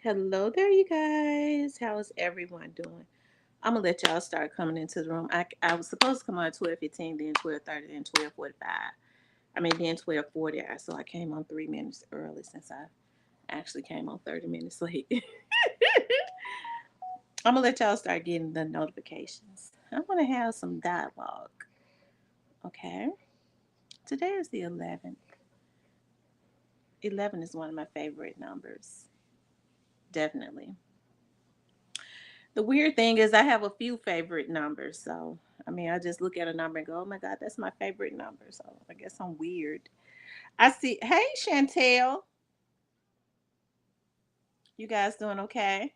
Hello there, you guys. How is everyone doing? I'm gonna let y'all start coming into the room. I was supposed to come on at 12:15, then 12:30, then 12:45. I mean, then 12:40. So I came on 3 minutes early since I actually came on 30 minutes late. I'm gonna let y'all start getting the notifications. I want to have some dialogue. Okay. Today is the 11th. 11 is one of my favorite numbers. Definitely. The weird thing is I have a few favorite numbers. So, I mean, I just look at a number and go, oh my God, that's my favorite number. So I guess I'm weird. I see. Hey, Chantel. You guys doing okay?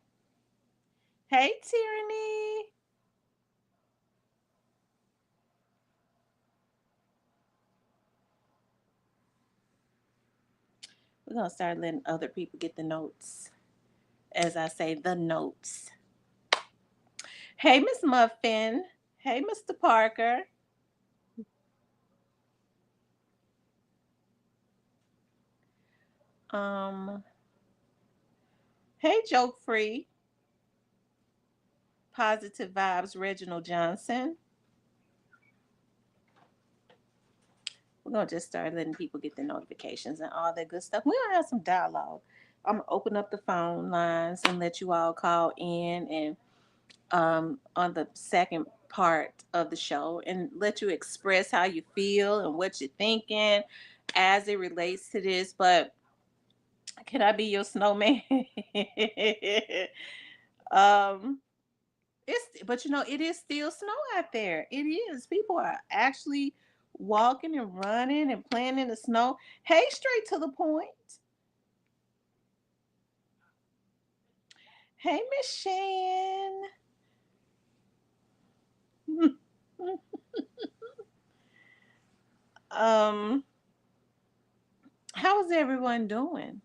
Hey, Tyranny. We're going to start letting other people get the notes. As I say, the notes. Hey, Miss Muffin. Hey, Mr. Parker. Um, hey, Joke Free. Positive Vibes, Reginald Johnson. We're gonna just start letting people get the notifications and all that good stuff. We're gonna have some dialogue. I'm gonna open up the phone lines and let you all call in and on the second part of the show and let you express how you feel and what you're thinking as it relates to this. But can I be your snowman? um it's but it is still snow out there. It is. People are actually walking and running and playing in the snow. Hey, straight to the point. Hey, Miss Shan. um, how is everyone doing?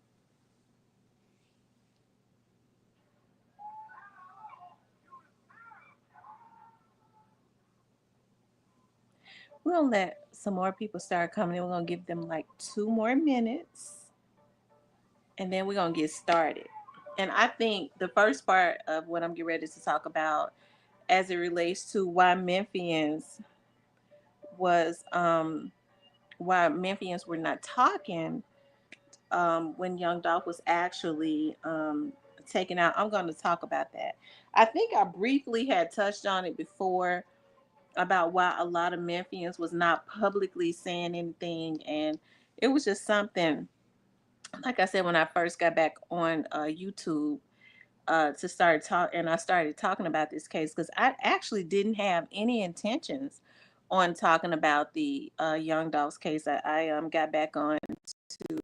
We're gonna let some more people start coming in. We're gonna give them like 2 more minutes and then we're gonna get started. And I think the first part of what I'm getting ready to talk about as it relates to was why Memphians were not talking when Young Dolph was actually taken out. I'm going to talk about that. I think I briefly had touched on it before about why a lot of Memphians was not publicly saying anything, and it was just something. Like I said, when I first got back on YouTube to start talk, and I started talking about this case because I actually didn't have any intentions on talking about the Young Dolph's case. I got back on to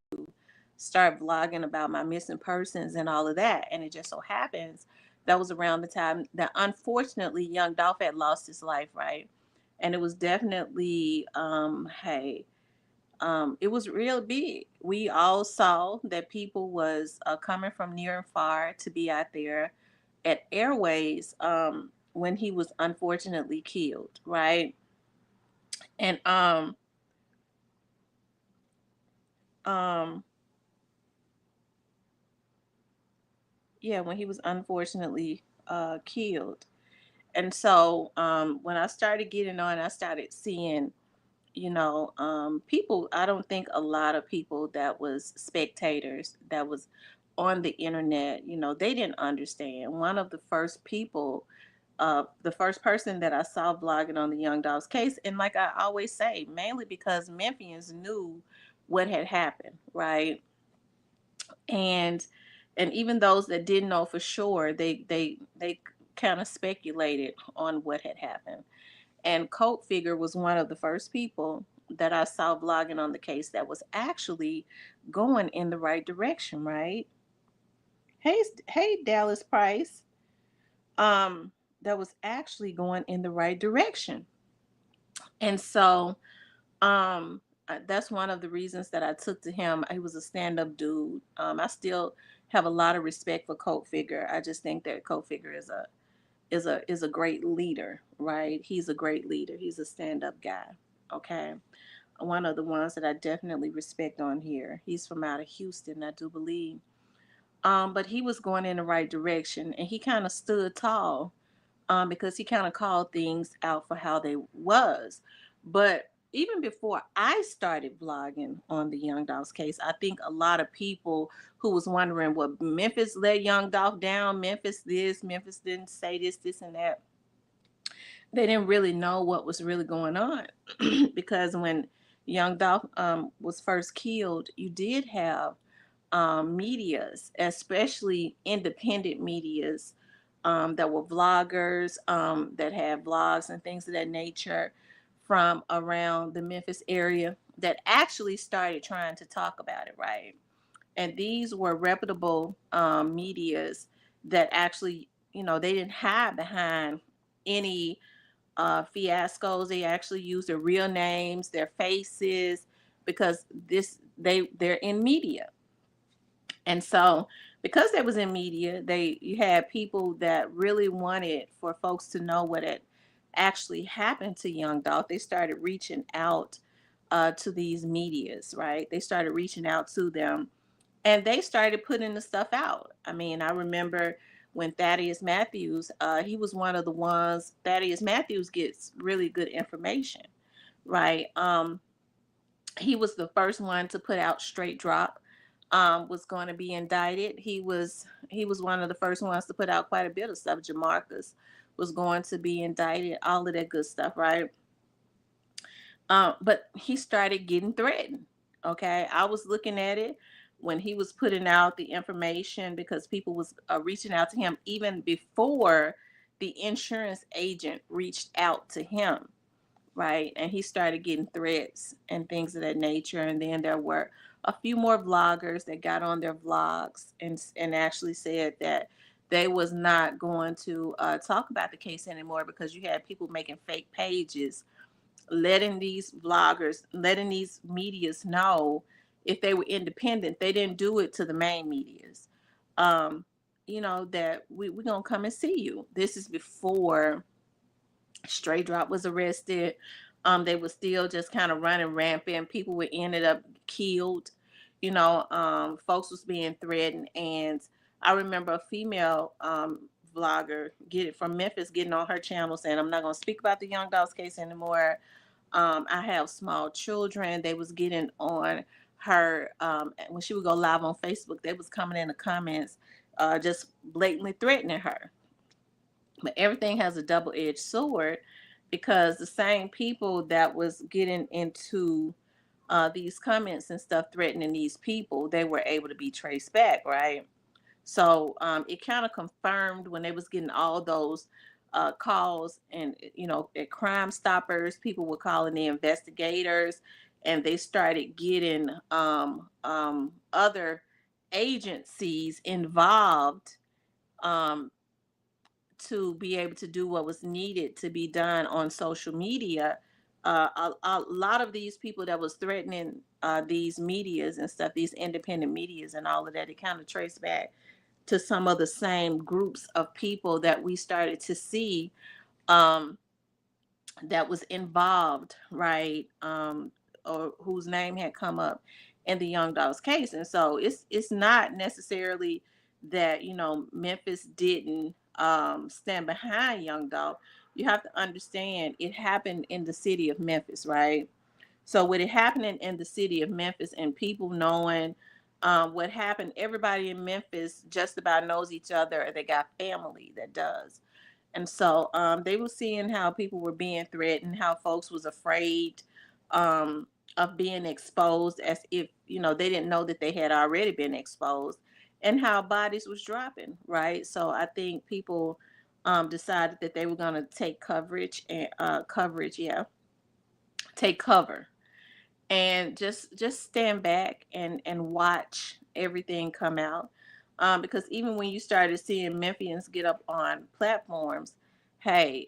start vlogging about my missing persons and all of that. And it just so happens that was around the time that unfortunately young Dolph had lost his life, right? And it was definitely, hey, it was real big. We all saw that people was coming from near and far to be out there at Airways when he was unfortunately killed, right? And um, yeah, when he was unfortunately killed. And so when I started getting on, I started seeing, people. I don't think a lot of people that was spectators that was on the internet, they didn't understand. One of the first people, the first person that I saw blogging on the Young Dolph's case, and like I always say, mainly because Memphians knew what had happened, right? and and even those that didn't know for sure, they kind of speculated on what had happened. And Colt Figure was one of the first people that I saw blogging on the case that was actually going in the right direction, right? Hey, Dallas Price. Um, that was actually going in the right direction. And so that's one of the reasons that I took to him. He was a stand-up dude. I still have a lot of respect for Colt Figure. I just think that Colt Figure is a great leader, right? He's a great leader. He's a stand-up guy. Okay. One of the ones that I definitely respect on here. He's from out of Houston, I do believe. But he was going in the right direction, and he kind of stood tall, because he kind of called things out for how they was. But even before I started vlogging on the Young Dolph's case, I think a lot of people who was wondering, well, Memphis let Young Dolph down, Memphis this, Memphis didn't say this, this, and that. They didn't really know what was really going on because when Young Dolph was first killed, you did have medias, especially independent medias, that were vloggers, that had vlogs and things of that nature from around the Memphis area that actually started trying to talk about it, right? And these were reputable medias that actually, they didn't hide behind any fiascos. They actually used their real names, their faces, because they're in media. And so, because they was in media, you had people that really wanted for folks to know what had actually happened to Young Dolph. They started reaching out to these medias, right? They started reaching out to them, and they started putting the stuff out. I mean, I remember when Thaddeus Matthews, he was one of the ones. Thaddeus Matthews gets really good information, right? He was the first one to put out Straight Drop, was going to be indicted. He was one of the first ones to put out quite a bit of stuff. Jamarcus was going to be indicted, all of that good stuff, right? But he started getting threatened. Okay, I was looking at it when he was putting out the information because people was reaching out to him even before the insurance agent reached out to him, right? And he started getting threats and things of that nature. And then there were a few more vloggers that got on their vlogs and actually said that they was not going to talk about the case anymore because you had people making fake pages, letting these vloggers, letting these medias know if they were independent, they didn't do it to the main medias. Um, that we're gonna come and see you. This is before Stray Drop was arrested. They were still just kind of running rampant. People were ended up killed. Folks was being threatened, and I remember a female vlogger get it from Memphis getting on her channel saying, "I'm not gonna speak about the Young Dolls case anymore. I have small children." They was getting on her when she would go live on Facebook. They was coming in the comments, just blatantly threatening her. But everything has a double-edged sword because the same people that was getting into these comments and stuff threatening these people, they were able to be traced back, right? So it kind of confirmed when they was getting all those calls, and at Crime Stoppers, people were calling the investigators, and they started getting other agencies involved, um, to be able to do what was needed to be done on social media. A lot of these people that was threatening these medias and stuff, these independent medias and all of that, it kind of traced back to some of the same groups of people that we started to see, um, that was involved, right? Or whose name had come up in the Young Dolls case. And so it's not necessarily that Memphis didn't stand behind Young Doll. You have to understand it happened in the city of Memphis, right? So with it happening in the city of Memphis and people knowing what happened, everybody in Memphis just about knows each other. They got family that does. And so they were seeing how people were being threatened, how folks was afraid of being exposed, as if they didn't know that they had already been exposed, and how bodies was dropping, right? So I think people decided that they were going to take coverage and yeah, take cover and just stand back and watch everything come out, because even when you started seeing Memphians get up on platforms, hey,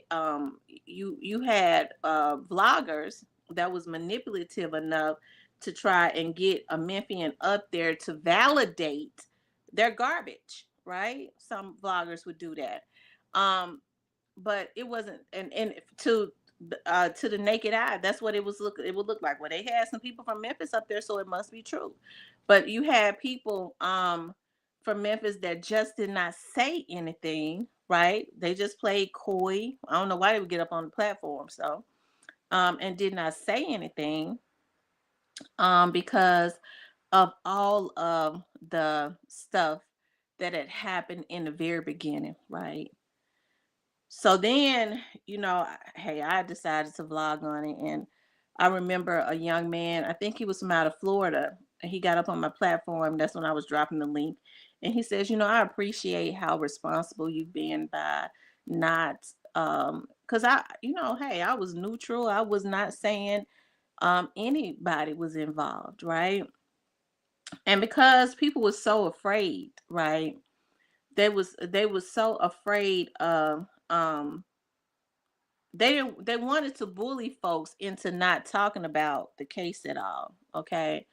you had vloggers that was manipulative enough to try and get a Memphian up there to validate their garbage, right? Some vloggers would do that, um, but it wasn't, and to the naked eye, that's what it would look like. Well, they had some people from Memphis up there, so it must be true. But you had people from Memphis that just did not say anything, right? They just played coy. I don't know why they would get up on the platform, so and did not say anything because of all of the stuff that had happened in the very beginning, right? So then, hey, I decided to vlog on it. And I remember a young man, I think he was from out of Florida, and he got up on my platform. That's when I was dropping the link. And he says, I appreciate how responsible you've been by not, because hey, I was neutral. I was not saying anybody was involved, right? And because people were so afraid, right? They was so afraid of they wanted to bully folks into not talking about the case at all. Okay.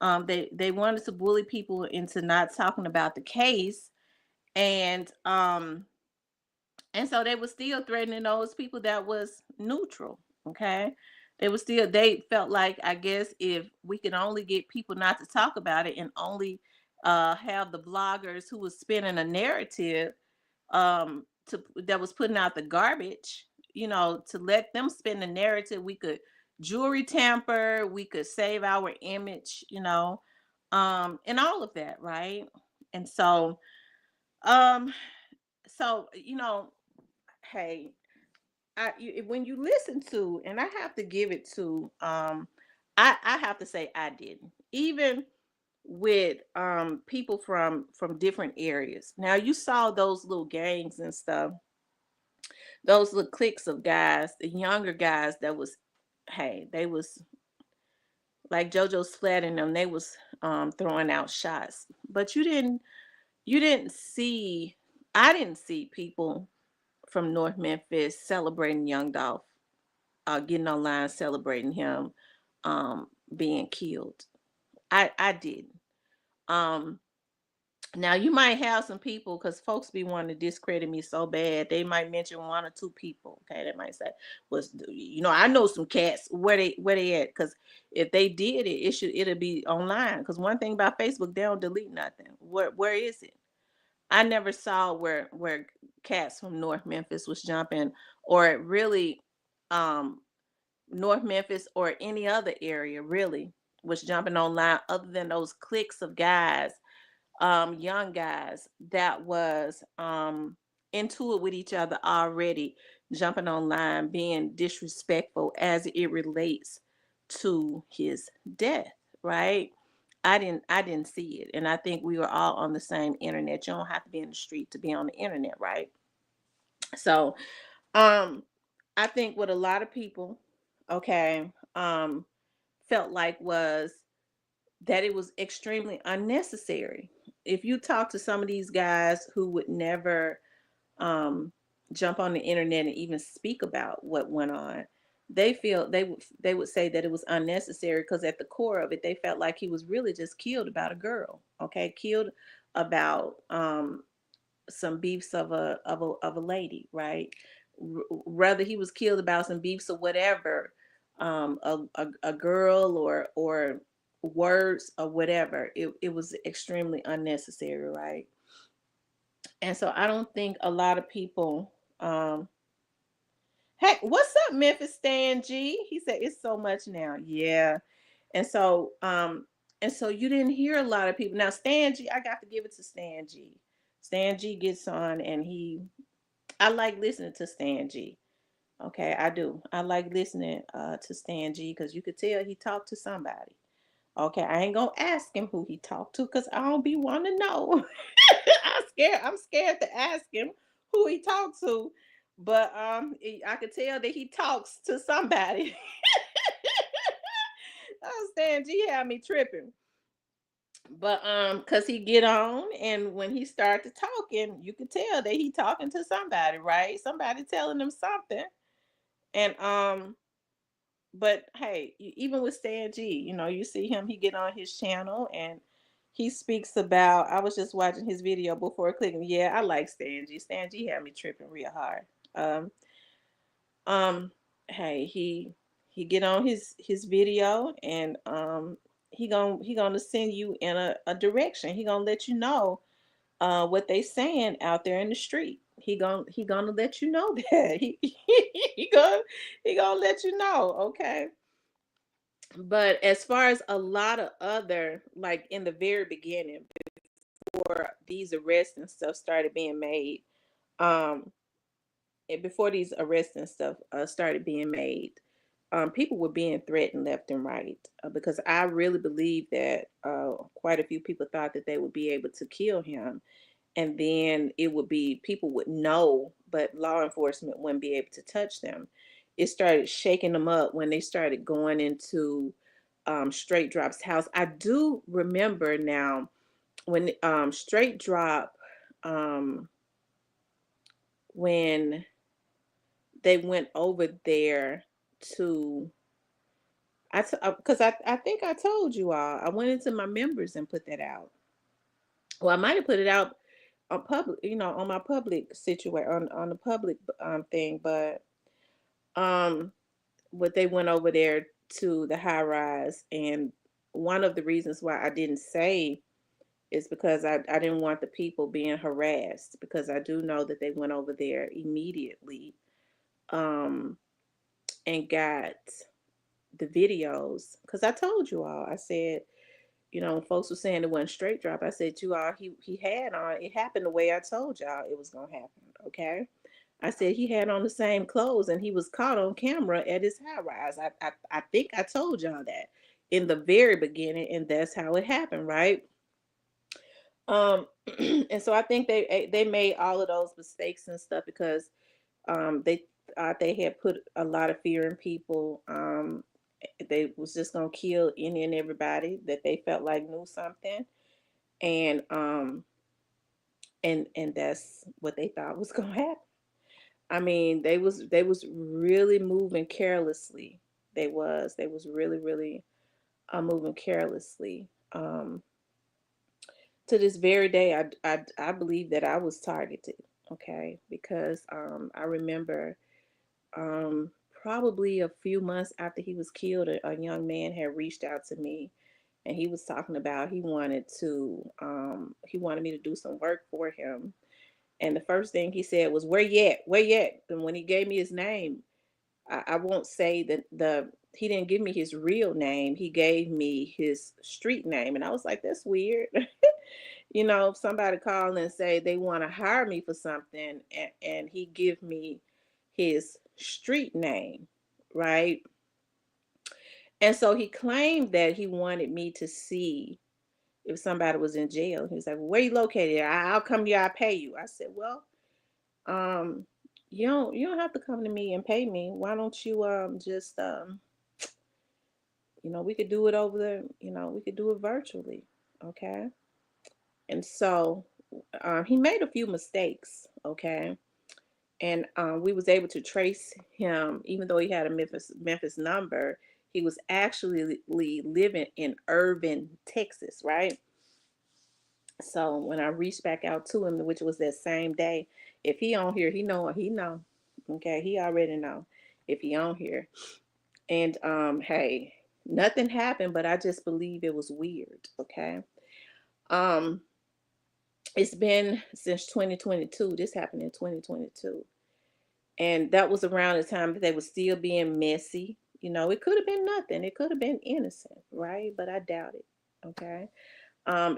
They wanted to bully people into not talking about the case, and so they were still threatening those people that was neutral. Okay. They felt like, I guess, if we could only get people not to talk about it and only have the bloggers who was spinning a narrative that was putting out the garbage, to let them spin the narrative, we could jewelry tamper, we could save our image, and all of that, right? And um so hey, when you listen to, and I have to give it to, I have to say I didn't, even with people from different areas. Now you saw those little gangs and stuff, those little cliques of guys, the younger guys that was, hey, they was like JoJo Splat and them, they was throwing out shots. But you didn't see, I didn't see people from North Memphis celebrating Young Dolph, getting online celebrating him being killed. I didn't. Um Now you might have some people, because folks be wanting to discredit me so bad. They might mention one or two people. Okay, they might say, "Was I know some cats, where they at?" Because if they did it, it'll be online. Because one thing about Facebook, they don't delete nothing. Where is it? I never saw where cats from North Memphis was jumping, or really, um North Memphis or any other area really was jumping online, other than those cliques of guys, young guys that was into it with each other already, jumping online, being disrespectful as it relates to his death, right? I didn't see it. And I think we were all on the same internet. You don't have to be in the street to be on the internet, right? So um I think what a lot of people, okay, felt like was that it was extremely unnecessary. If you talk to some of these guys who would never um, jump on the internet and even speak about what went on, they would say that it was unnecessary, because at the core of it, they felt like he was really just killed about a girl. Okay, killed about some beefs of a lady, right? Whether he was killed about some beefs or whatever, a girl or words or whatever, it was extremely unnecessary, right? And so I don't think a lot of people, hey, what's up, Memphis Stan G? He said it's so much now. Yeah. And so you didn't hear a lot of people. Now Stan G, I got to give it to Stan G. Stan G gets on, and I like listening to Stan G. Okay, I do. I like listening to Stan G, because you could tell he talked to somebody. Okay, I ain't gonna ask him who he talked to, because I don't be wanting to know. I'm scared to ask him who he talked to. But I could tell that he talks to somebody. Stan G had me tripping. But cause he get on, and when he started talking, you could tell that he talking to somebody, right? Somebody telling him something. And but hey, even with Stan G, you see him, he get on his channel, and he speaks about, I was just watching his video before clicking. Yeah, I like Stan G. Stan G had me tripping real hard. Um um hey, he get on his video, and he gonna send you in a direction. He gonna let you know what they saying out there in the street. He gonna let you know that he gonna let you know. Okay. But as far as a lot of other, like in the very beginning, before these arrests and stuff started being made, um, before these arrests and stuff started being made, people were being threatened left and right, because I really believe that quite a few people thought that they would be able to kill him, and then it would be people would know, but law enforcement wouldn't be able to touch them. It started shaking them up when they started going into Straight Drop's house. I do remember now when Straight Drop, um, when they went over there to, because I think I told you all, I went into my members and put that out. Well, I might have put it out on public, on my public situation, on the public thing, but um what they went over there to the high rise, and one of the reasons why I didn't say is because I didn't want the people being harassed, because I do know that they went over there immediately um and got the videos, because I told you all, I said, folks were saying it wasn't Straight Drop. I said, you all, he had on, it happened the way I told y'all it was gonna happen. Okay. I said he had on the same clothes and he was caught on camera at his high rise. I think I told y'all that in the very beginning, and that's how it happened, right? Um, and so I think they made all of those mistakes and stuff because they thought they had put a lot of fear in people. They was just gonna kill any and everybody that they felt like knew something, and and that's what they thought was gonna happen. I mean, they was really moving carelessly. They was really moving carelessly. To this very day, I believe that I was targeted. Okay, because I remember probably a few months after he was killed, a young man had reached out to me, and he was talking about he wanted me to do some work for him. And the first thing he said was, "Where yet? Where yet?" And when he gave me his name, I won't say that he didn't give me his real name. He gave me his street name, and I was like, "That's weird." If somebody call and say they want to hire me for something, and he give me his street name, right? And so he claimed that he wanted me to see if somebody was in jail. He was like, "Well, where you located? I'll come to you. I'll pay you." I said, "Well, um, you don't have to come to me and pay me. Why don't you just we could do it over the we could do it virtually, okay?" And so he made a few mistakes, okay, and we was able to trace him, even though he had a Memphis number. He was actually living in Irving, Texas, right? So when I reached back out to him, which was that same day, if he on here, he know. Okay, he already know if he on here. And hey, nothing happened, but I just believe it was weird. Okay. Um, it's been since 2022. This happened in 2022. And that was around the time that they were still being messy. It could have been nothing. It could have been innocent, right? But I doubt it. Okay.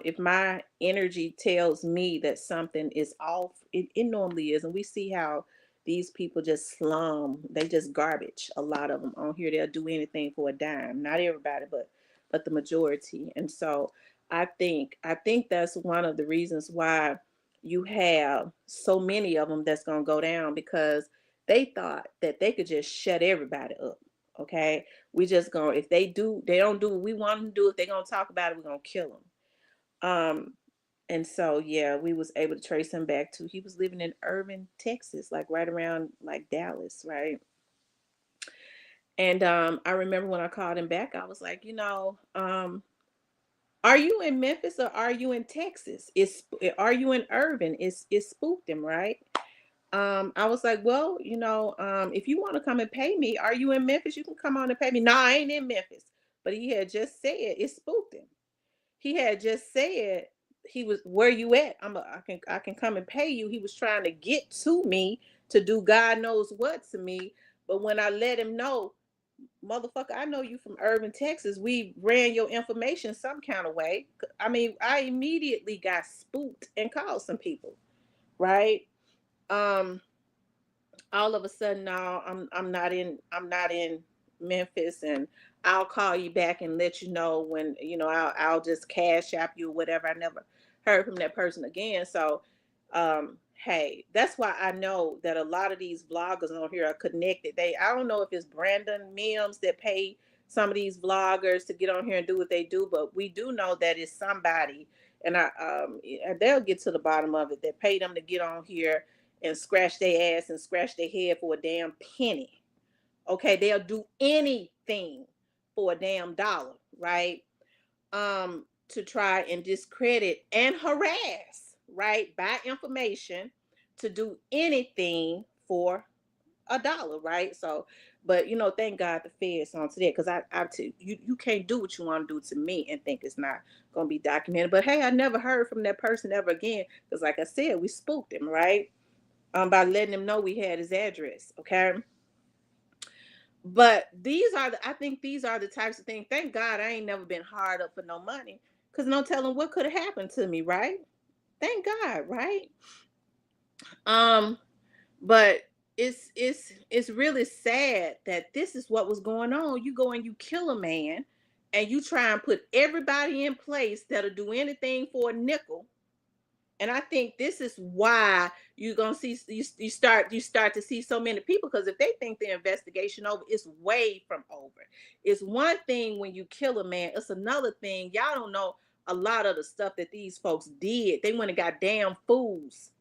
If my energy tells me that something is off, it normally is. And we see how these people just they just garbage. A lot of them on here, they'll do anything for a dime. Not everybody, but the majority. And so I think that's one of the reasons why you have so many of them that's gonna go down, because they thought that they could just shut everybody up. Okay, we just gonna, if they don't do what we want them to do, if they're gonna talk about it, we're gonna kill them. um, and so yeah, we was able to trace him back to, he was living in Irving, Texas, like right around like Dallas, right? And I remember when I called him back, I was like, are you in Memphis or are you in Texas? Are you in Irving? It spooked him, right? I was like, well, if you want to come and pay me, are you in Memphis? You can come on and pay me. No, I ain't in Memphis. But he had just said, it spooked him. He had just said where you at? I can come and pay you. He was trying to get to me to do God knows what to me. But when I let him know, motherfucker, I know you from Irving, Texas. We ran your information some kind of way. I mean, I immediately got spooked and called some people, right? Um, all of a sudden now I'm not in Memphis, and I'll call you back and let you know when, I'll just cash app you or whatever. I never heard from that person again. So hey, that's why I know that a lot of these vloggers on here are connected. I don't know if it's Brandon Mims that pay some of these vloggers to get on here and do what they do, but we do know that it's somebody, and they'll get to the bottom of it, that pay them to get on here and scratch their ass and scratch their head for a damn penny. Okay, they'll do anything for a damn dollar, right? To try and discredit and harass, right? Buy information to do anything for a dollar, right? So, but thank God the feds on to that, because you can't do what you want to do to me and think it's not gonna be documented. But hey, I never heard from that person ever again, because like I said, we spooked him, right? By letting him know we had his address. Okay. But I think these are the types of things. Thank God I ain't never been hard up for no money, because no telling what could have happened to me, right? Thank God, right? Um, but it's really sad that this is what was going on. You go and you kill a man, and you try and put everybody in place that'll do anything for a nickel. And I think this is why you're gonna see you start to see so many people, because if they think the investigation over, it's way from over. It's one thing when you kill a man, it's another thing. Y'all don't know a lot of the stuff that these folks did. They went and got damn fools,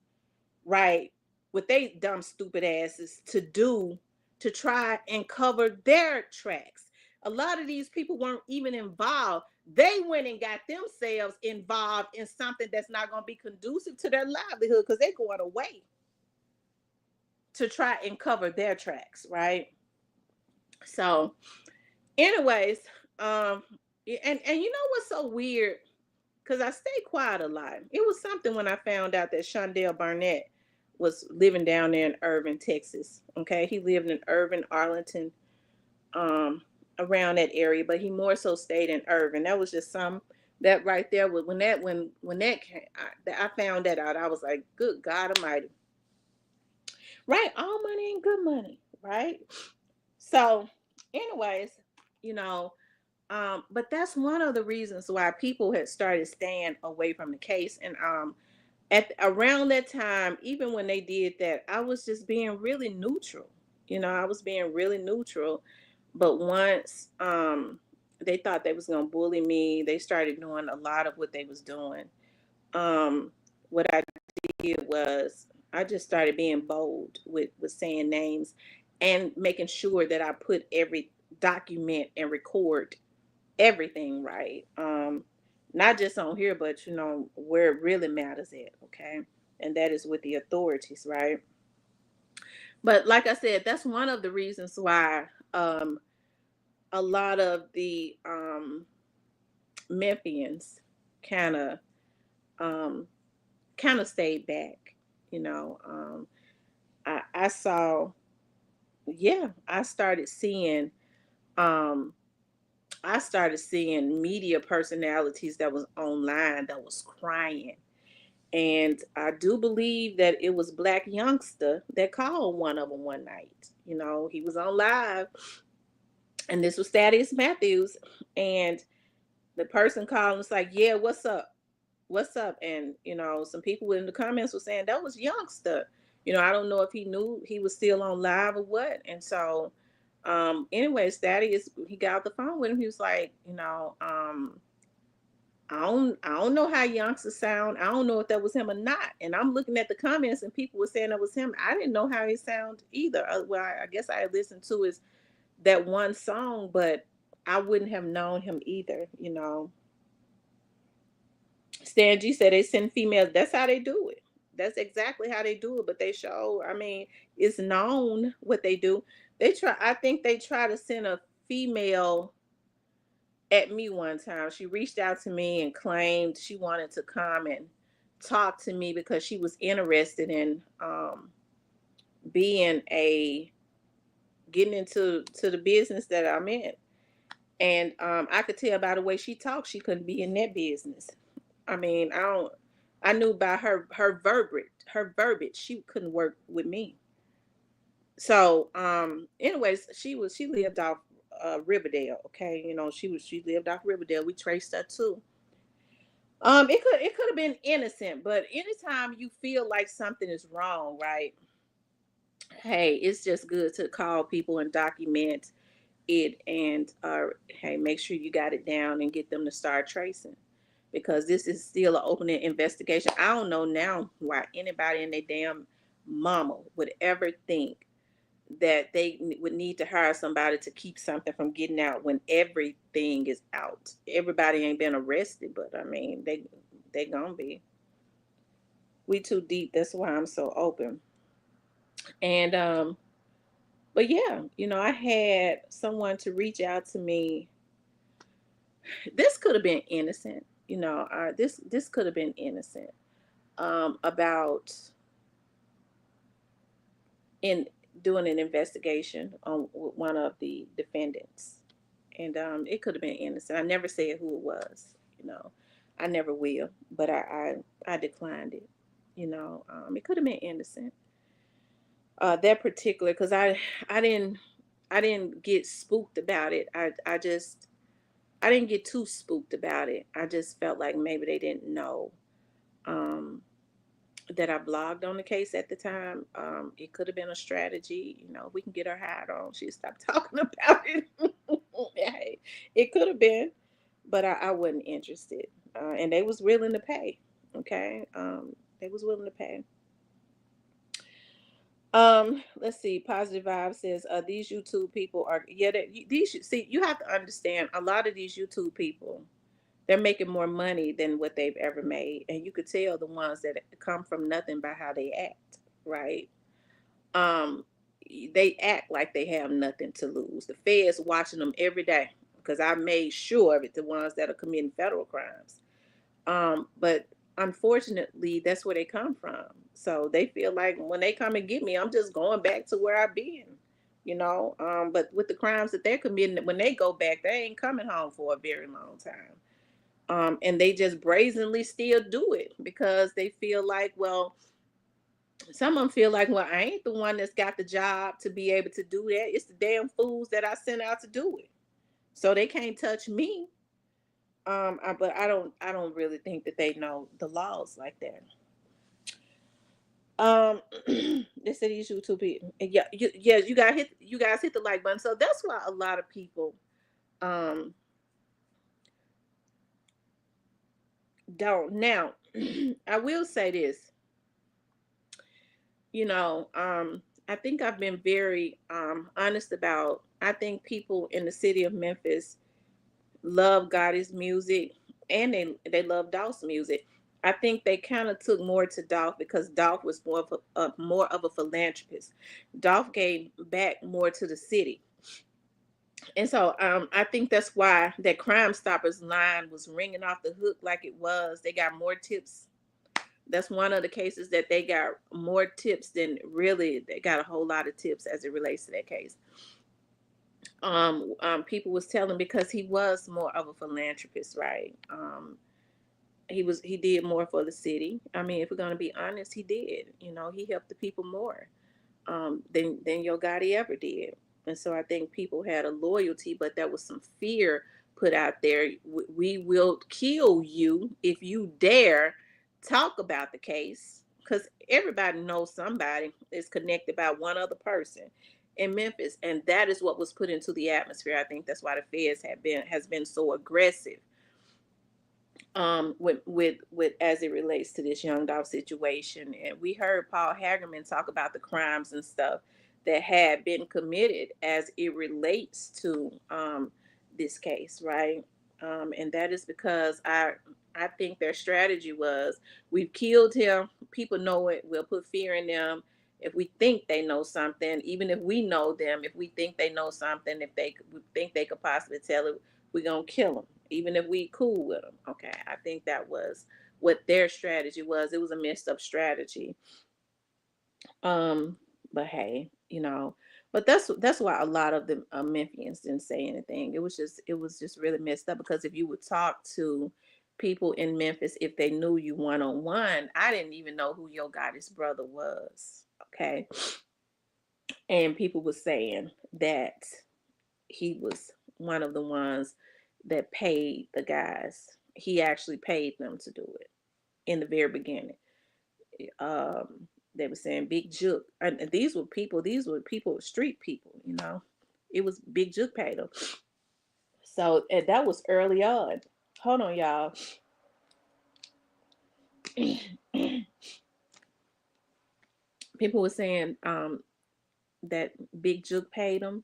right, with they dumb stupid asses to do, to try and cover their tracks. A lot of these people weren't even involved. They went and got themselves involved in something that's not going to be conducive to their livelihood, because they're going away to try and cover their tracks, right? So anyways, and you know what's so weird, because I stay quiet a lot. It was something when I found out that Shondell Barnett was living down there in Irving, Texas. Okay, he lived in Irving, Arlington, around that area, but he more so stayed in Irving. That was just some that right there. When that came, I found that out. I was like, good God Almighty, right? All money ain't good money, right? So, anyways, you know, but that's one of the reasons why people had started staying away from the case. And at around that time, even when they did that, I was just being really neutral. I was being really neutral. But once they thought they was gonna bully me, they started doing a lot of what they was doing. What I did was I just started being bold with saying names and making sure that I put every document and record everything right. Not just on here, but where it really matters at, okay? And that is with the authorities, right? But like I said, that's one of the reasons why a lot of the Memphians kind of um, stayed back. You know, I saw, yeah, um, I started seeing media personalities that was online that was crying. And I do believe that it was Black Youngster that called one of them one night. He was on live, and this was Thaddeus Matthews. And the person called and was like, yeah, what's up? What's up? And, some people in the comments were saying that was Youngster. I don't know if he knew he was still on live or what. And so, anyways, Thaddeus, he got off the phone with him. He was like, I don't know how Youngster sound. I don't know if that was him or not. And I'm looking at the comments, and people were saying that was him. I didn't know how he sound either. Well, I guess I had listened to that one song, but I wouldn't have known him either. Stan G said they send females. That's how they do it. That's exactly how they do it. But they show, I mean, it's known what they do. I think they try to send a female at me one time. She reached out to me and claimed she wanted to come and talk to me because she was interested in being a getting into the business that I'm in. And I could tell by the way she talked, she couldn't be in that business. I mean, I don't. I knew by her verbiage, she couldn't work with me. So, anyways, she lived off Riverdale. Okay, she lived off Riverdale. We traced her too. It could have been innocent, but anytime you feel like something is wrong, right? Hey, it's just good to call people and document it, and hey, make sure you got it down and get them to start tracing, because this is still an open investigation. I don't know now why anybody in their damn mama would ever think that they would need to hire somebody to keep something from getting out when everything is out. Everybody ain't been arrested, but I mean they gonna be. We too deep. That's why I'm so open. And but yeah, I had someone to reach out to me. This could have been innocent, this could have been innocent, about in doing an investigation on one of the defendants, and it could have been innocent. I never said who it was, you know. I never will, but I declined it. It could have been innocent. That particular, because I didn't I didn't get spooked about it. I didn't get too spooked about it. I just felt like maybe they didn't know um, that I blogged on the case at the time. It could have been a strategy. We can get her hide on. She stopped talking about it. Hey, it could have been, but I wasn't interested. And they was willing to pay. Okay, they was willing to pay. Let's see. Positive Vibe says, these YouTube people are, yeah, these, see, you have to understand, a lot of these YouTube people, they're making more money than what they've ever made. And you could tell the ones that come from nothing by how they act, right? Um, they act like they have nothing to lose. The feds watching them every day, because I made sure of it, the ones that are committing federal crimes. But unfortunately, that's where they come from. So they feel like when they come and get me, I'm just going back to where I've been. But with the crimes that they're committing, when they go back, they ain't coming home for a very long time. And they just brazenly still do it because they feel like, well, some of them feel like, well, I ain't the one that's got the job to be able to do that. It's the damn fools that I sent out to do it. So they can't touch me. But I don't really think that they know the laws like that. They said these YouTube people, yeah, yeah, you guys hit the like button. So that's why a lot of people um don't. Now, I will say this, I think I've been very honest about. I think people in the city of Memphis love Gotti's music, and they love Dolph's music. I think they kind of took more to Dolph because Dolph was more of a philanthropist. Dolph gave back more to the city, and so I think that's why that Crime Stoppers line was ringing off the hook like it was. They got more tips. That's one of the cases that they got more tips than really. They got a whole lot of tips as it relates to that case. People was telling, because he was more of a philanthropist, right? He did more for the city. I mean, if we're gonna be honest, he did. He helped the people more than Yo Gotti ever did. And so I think people had a loyalty, but there was some fear put out there. We will kill you if you dare talk about the case, because everybody knows somebody is connected by one other person in Memphis, and that is what was put into the atmosphere. I think that's why the feds has been so aggressive with as it relates to this Young Dolph situation. And we heard Paul Hagerman talk about the crimes and stuff that had been committed as it relates to this case, right? And that is because I think their strategy was, we've killed him, people know it, we'll put fear in them. If we think they know something, even if we know them, if we think they know something, if they we think they could possibly tell it, we're gonna kill them, even if we cool with them. Okay, I think that was what their strategy was. It was a messed up strategy. Um, but hey, but that's why a lot of the Memphians didn't say anything. It was just really messed up, because if you would talk to people in Memphis, if they knew you one on one, I didn't even know who Yo Gotti's brother was. Okay, and people were saying that he was one of the ones that paid the guys. He actually paid them to do it in the very beginning. Um, they were saying Big Juke, and these were people, street people. It was Big Juke paid them. So, and that was early on. Hold on, y'all. People were saying that Big Juke paid him,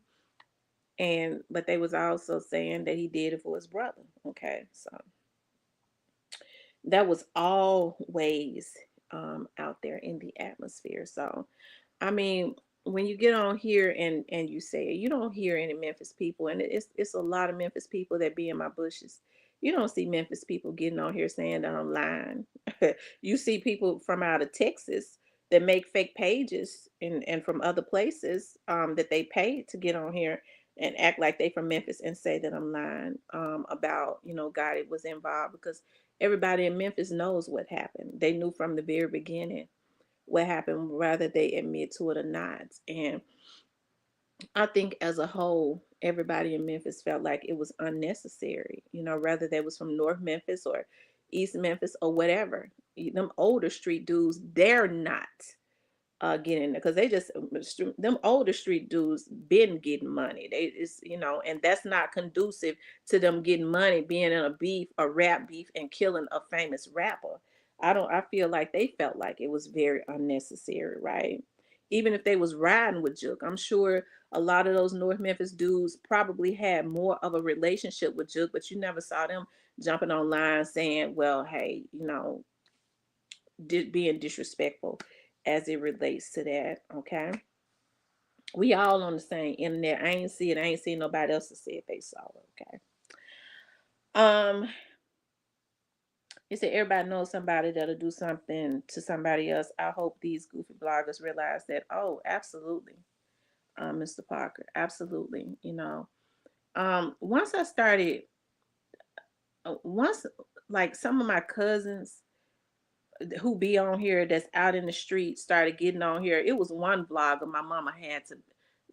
and but they was also saying that he did it for his brother. Okay, so that was always out there in the atmosphere. So, I mean, when you get on here and you say it, you don't hear any Memphis people, and it's a lot of Memphis people that be in my bushes. You don't see Memphis people getting on here saying that I'm lying. You see people from out of Texas that make fake pages and from other places that they pay to get on here and act like they from Memphis and say that I'm lying about God it was involved, because everybody in Memphis knows what happened. They knew from the very beginning what happened, whether they admit to it or not. And I think as a whole, everybody in Memphis felt like it was unnecessary, whether they was from North Memphis or East Memphis or whatever. Them older street dudes, they're not get in there, because they just them older street dudes been getting money. They is and that's not conducive to them getting money, being in a rap beef and killing a famous rapper. I feel like they felt like it was very unnecessary, right? Even if they was riding with Juke, I'm sure a lot of those North Memphis dudes probably had more of a relationship with Juke, but you never saw them jumping online saying, well, hey, being disrespectful as it relates to that. Okay, we all on the same internet. I ain't seen nobody else that said they saw it. Okay. um it said everybody knows somebody that'll do something to somebody else. I hope these goofy bloggers realize that. Oh, absolutely. Mr. Parker, absolutely. Once I started, once, like, some of my cousins who be on here that's out in the street started getting on here. It was one vlogger my mama had to.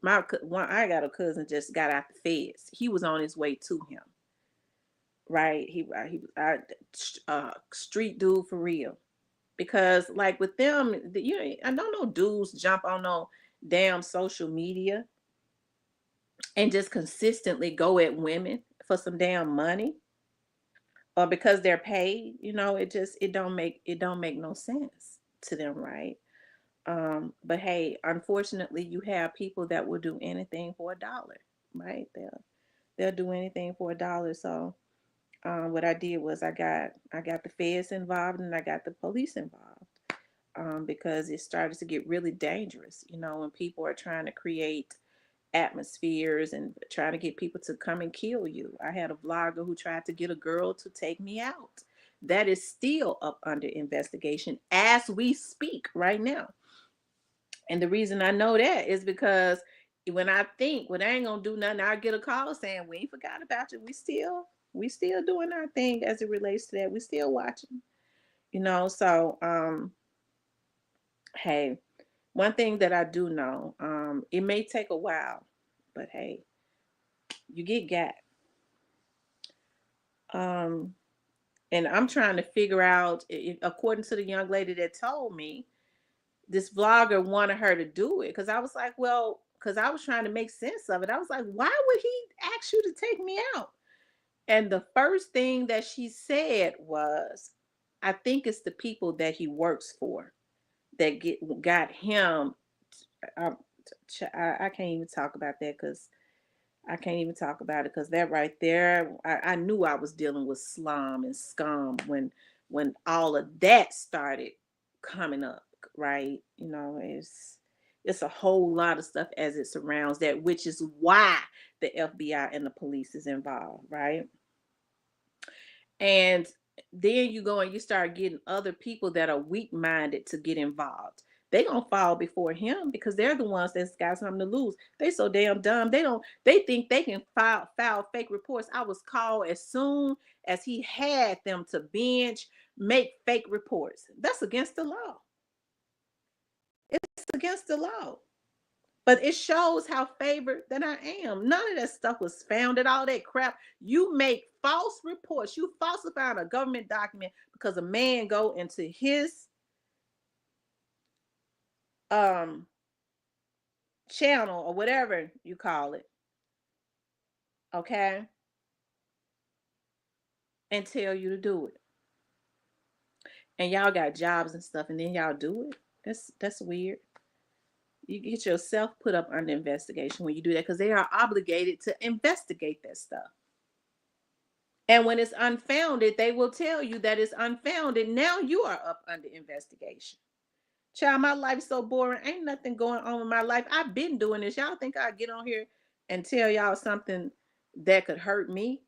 I got a cousin just got out the feds. He was on his way to him. Right, he was street dude for real. Because like with them, I don't know dudes jump on no damn social media and just consistently go at women for some damn money, or because they're paid. It don't make no sense to them, right? But hey, unfortunately, you have people that will do anything for a dollar, right? They'll do anything for a dollar. So what I did was I got the feds involved and I got the police involved, because it started to get really dangerous. When people are trying to create atmospheres and trying to get people to come and kill you. I had a vlogger who tried to get a girl to take me out. That is still up under investigation as we speak right now. And the reason I know that is because when I think, when I ain't gonna do nothing, I get a call saying we ain't forgot about you. We still doing our thing as it relates to that. We still watching. So hey, one thing that I do know, it may take a while, but hey, you get got. Um, and I'm trying to figure out, according to the young lady that told me, this vlogger wanted her to do it, because I was like, well, because I was trying to make sense of it. I was like, why would he ask you to take me out? And the first thing that she said was, I think it's the people that he works for that got him. I, I can't even talk about that, because I can't even talk about it, because that right there, I knew I was dealing with slum and scum when all of that started coming up, right? It's It's a whole lot of stuff as it surrounds that, which is why the FBI and the police is involved, right? And then you go and you start getting other people that are weak minded to get involved. They gonna fall before him because they're the ones that's got something to lose. They so damn dumb. They think they can file fake reports. I was called as soon as he had them to binge make fake reports. That's against the law. It's against the law. But it shows how favored that I am. None of that stuff was founded, all that crap. You make false reports. You falsify a government document because a man go into his um channel or whatever you call it, okay, and tell you to do it. And y'all got jobs and stuff, and then y'all do it. That's weird. You get yourself put up under investigation when you do that because they are obligated to investigate that stuff. And when it's unfounded, they will tell you that it's unfounded. Now you are up under investigation. Child, my life's so boring. Ain't nothing going on in my life. I've been doing this. Y'all think I'd get on here and tell y'all something that could hurt me?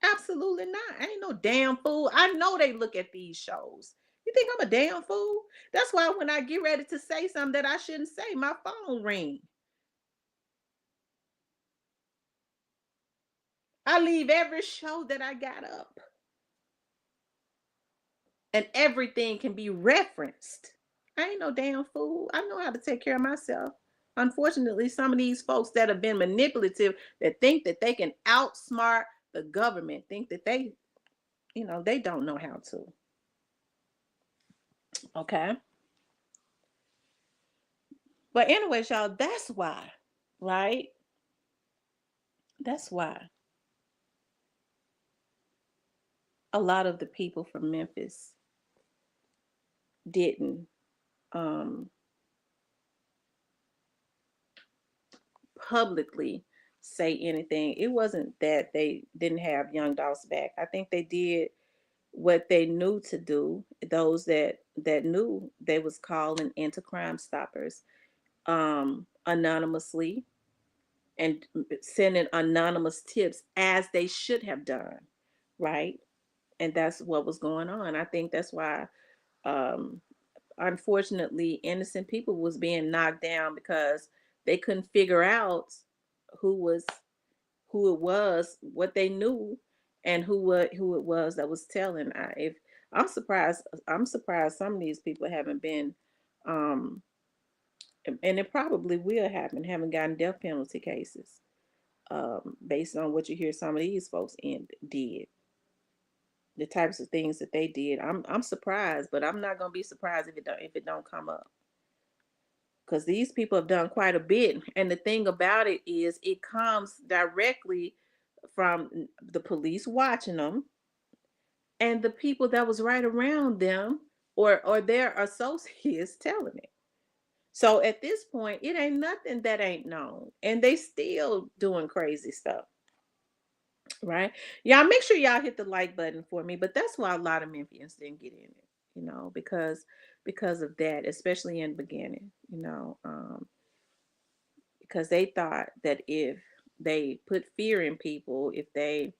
Absolutely not. I ain't no damn fool. I know they look at these shows. You think I'm a damn fool? That's why when I get ready to say something that I shouldn't say, my phone ring. I leave every show that I got up. And everything can be referenced. I ain't no damn fool. I know how to take care of myself. Unfortunately, some of these folks that have been manipulative, that think that they can outsmart the government, think that they don't know how to. Okay. But anyways, y'all, that's why, right? That's why a lot of the people from Memphis didn't um publicly say anything. It wasn't that they didn't have Young Dolph's back. I think they did what they knew to do. Those that knew, they was calling into Crime Stoppers anonymously and sending anonymous tips as they should have done, right? And that's what was going on. I think that's why um unfortunately innocent people was being knocked down because they couldn't figure out who was who it was, what they knew, and who it was that was telling. If I'm surprised some of these people haven't been, um, and it probably will happen, haven't gotten death penalty cases, based on what you hear some of these folks did, the types of things that they did. I'm surprised, but I'm not gonna be surprised if it don't come up. Because these people have done quite a bit. And the thing about it is, it comes directly from the police watching them and the people that was right around them or their associates telling it. So at this point, it ain't nothing that ain't known. And they still doing crazy stuff. Right? Y'all make sure y'all hit the like button for me. But that's why a lot of Memphians didn't get in it, because of that, especially in the beginning, because they thought that if they put fear in people, if they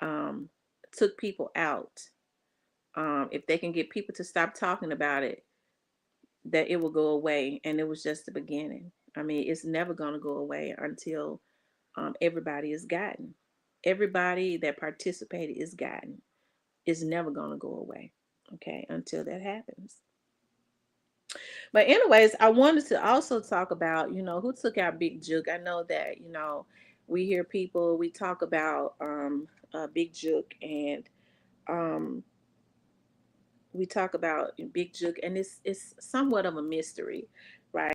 um, took people out, if they can get people to stop talking about it, that it will go away. And it was just the beginning. I mean, it's never going to go away until everybody is gotten. Everybody that participated is gotten. It's never going to go away. Okay, until that happens. But anyways, I wanted to also talk about, who took out Big Juke. I know that, we hear people, we talk about Big Juke, and um we talk about Big Juke, and it's somewhat of a mystery, right?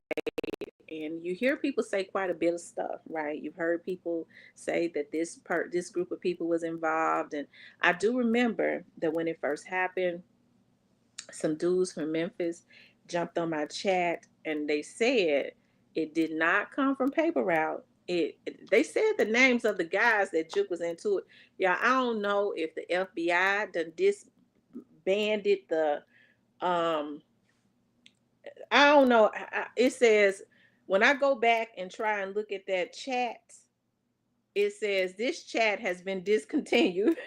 And you hear people say quite a bit of stuff, right? You've heard people say that this group of people was involved, and I do remember that when it first happened, some dudes from Memphis jumped on my chat and they said it did not come from paper route. They said the names of the guys that Juke was into it. Yeah, I don't know if the FBI done disbanded the I don't know. It says when I go back and try and look at that chat, it says this chat has been discontinued.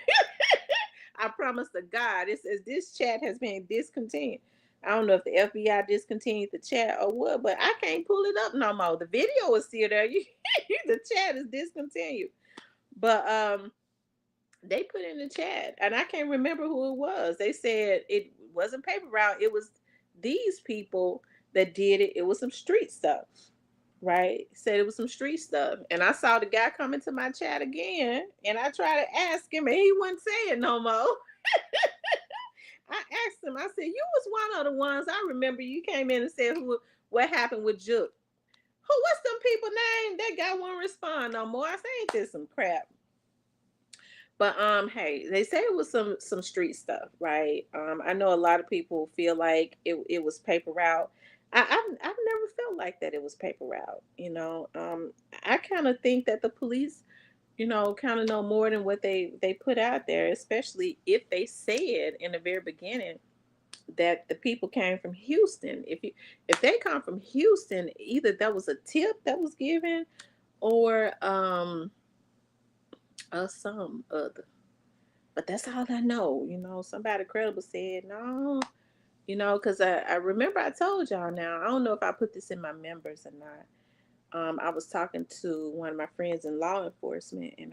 I promise to God, it says this chat has been discontinued. I don't know if the FBI discontinued the chat or what, but I can't pull it up no more. The video is still there. The chat is discontinued. But they put in the chat, and I can't remember who it was. They said it wasn't paper route. It was these people that did it. It was some street stuff, right? Said it was some street stuff, and I saw the guy come into my chat again, and I tried to ask him, and he wouldn't say it no more. I asked him. I said, "You was one of the ones. I remember you came in and said what happened with Juke. What's them people name? That guy won't respond no more." I said, "Ain't this some crap?" But hey, they say it was some street stuff, right? I know a lot of people feel like it was paper route. I've never felt like that it was paper route. I kind of think that the police, kind of know more than what they put out there, especially if they said in the very beginning that the people came from Houston. If they come from Houston, either that was a tip that was given or some other. But that's all I know. Somebody credible said no. Because I remember I told y'all now. I don't know if I put this in my members or not. I was talking to one of my friends in law enforcement, and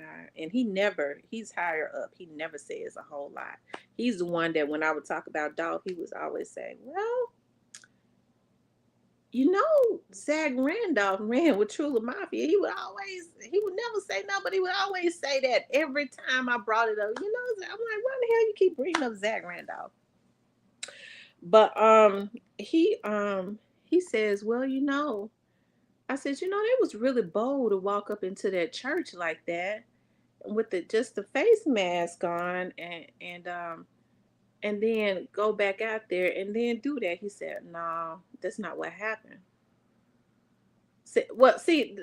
he's higher up. He never says a whole lot. He's the one that when I would talk about Dolph, he was always saying, "Well, Zach Randolph ran with Trula Mafia." He would never say no, but he would always say that every time I brought it up. I'm like, why the hell you keep bringing up Zach Randolph? But he says, well, I said, it was really bold to walk up into that church like that with just the face mask on and then go back out there and then do that. He said, no, that's not what happened. See,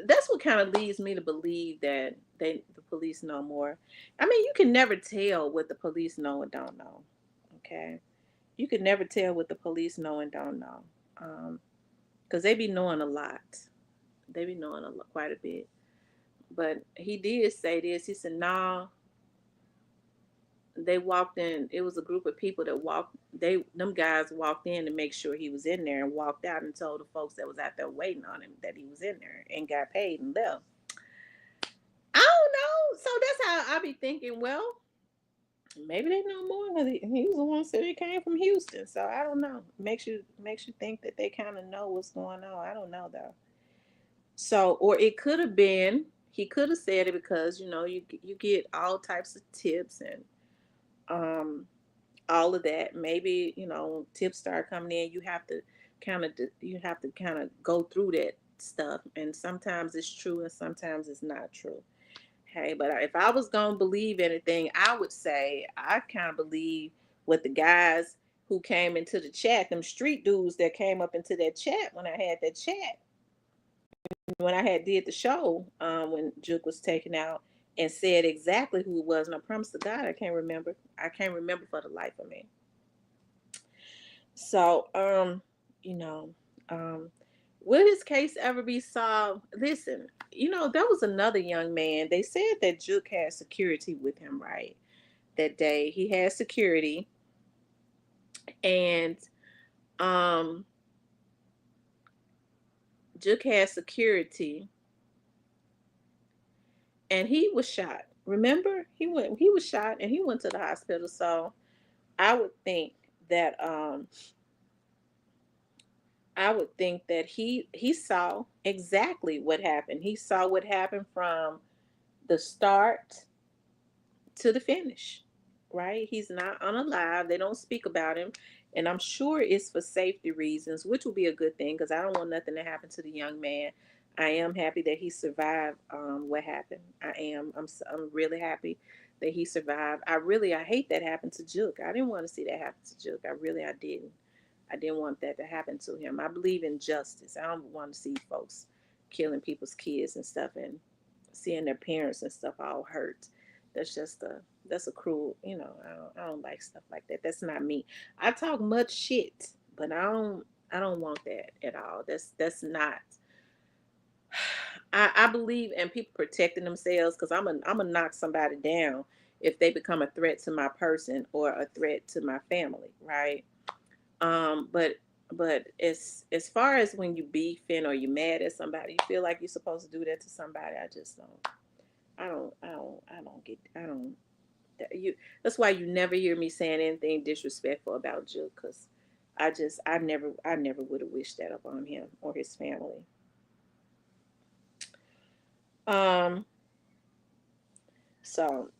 that's what kind of leads me to believe that the police know more. I mean, you can never tell what the police know and don't know. Okay, you can never tell what the police know and don't know, because they be knowing a lot. They be knowing quite a bit. But he did say this. He said, "No, they walked in. It was a group of people that walked. Them guys walked in to make sure he was in there and walked out and told the folks that was out there waiting on him that he was in there and got paid and left." I don't know. So that's how I be thinking. Well, maybe they know more because he was the one who said he came from Houston. So I don't know. Makes you think that they kind of know what's going on. I don't know though. So, or it could have been he could have said it because you get all types of tips and um all of that. Maybe tips start coming in. You have to kind of go through that stuff, and sometimes it's true and sometimes it's not true. Hey, but if I was gonna believe anything, I would say I kind of believe what the guys who came into the chat, them street dudes that came up into that chat when I had that chat, when I had did the show, when Juke was taken out and said exactly who it was. And I promise to God, I can't remember. I can't remember for the life of me. So, you know, um, will his case ever be solved? Listen, there was another young man. They said that Juke had security with him, right? That day he had security, and um, Juke had security, and he was shot. Remember, he was shot, and he went to the hospital. So I would think that he saw exactly what happened. He saw what happened from the start to the finish, right? He's not unalive. They don't speak about him. And I'm sure it's for safety reasons, which will be a good thing because I don't want nothing to happen to the young man. I am happy that he survived what happened. I'm really happy that he survived. I hate that happened to Juke. I didn't want to see that happen to Juke. I didn't. I didn't want that to happen to him. I believe in justice. I don't want to see folks killing people's kids and stuff and seeing their parents and stuff all hurt. That's a cruel, I don't like stuff like that. That's not me. I talk much shit, but I I don't want that at all. That's not. I believe in people protecting themselves because I'm gonna knock somebody down if they become a threat to my person or a threat to my family, right? But as far as when you beefing or you mad at somebody, you feel like you're supposed to do that to somebody. I just don't. I don't get. I don't. You. That's why you never hear me saying anything disrespectful about Juke, because I never would have wished that upon him or his family. Um. So,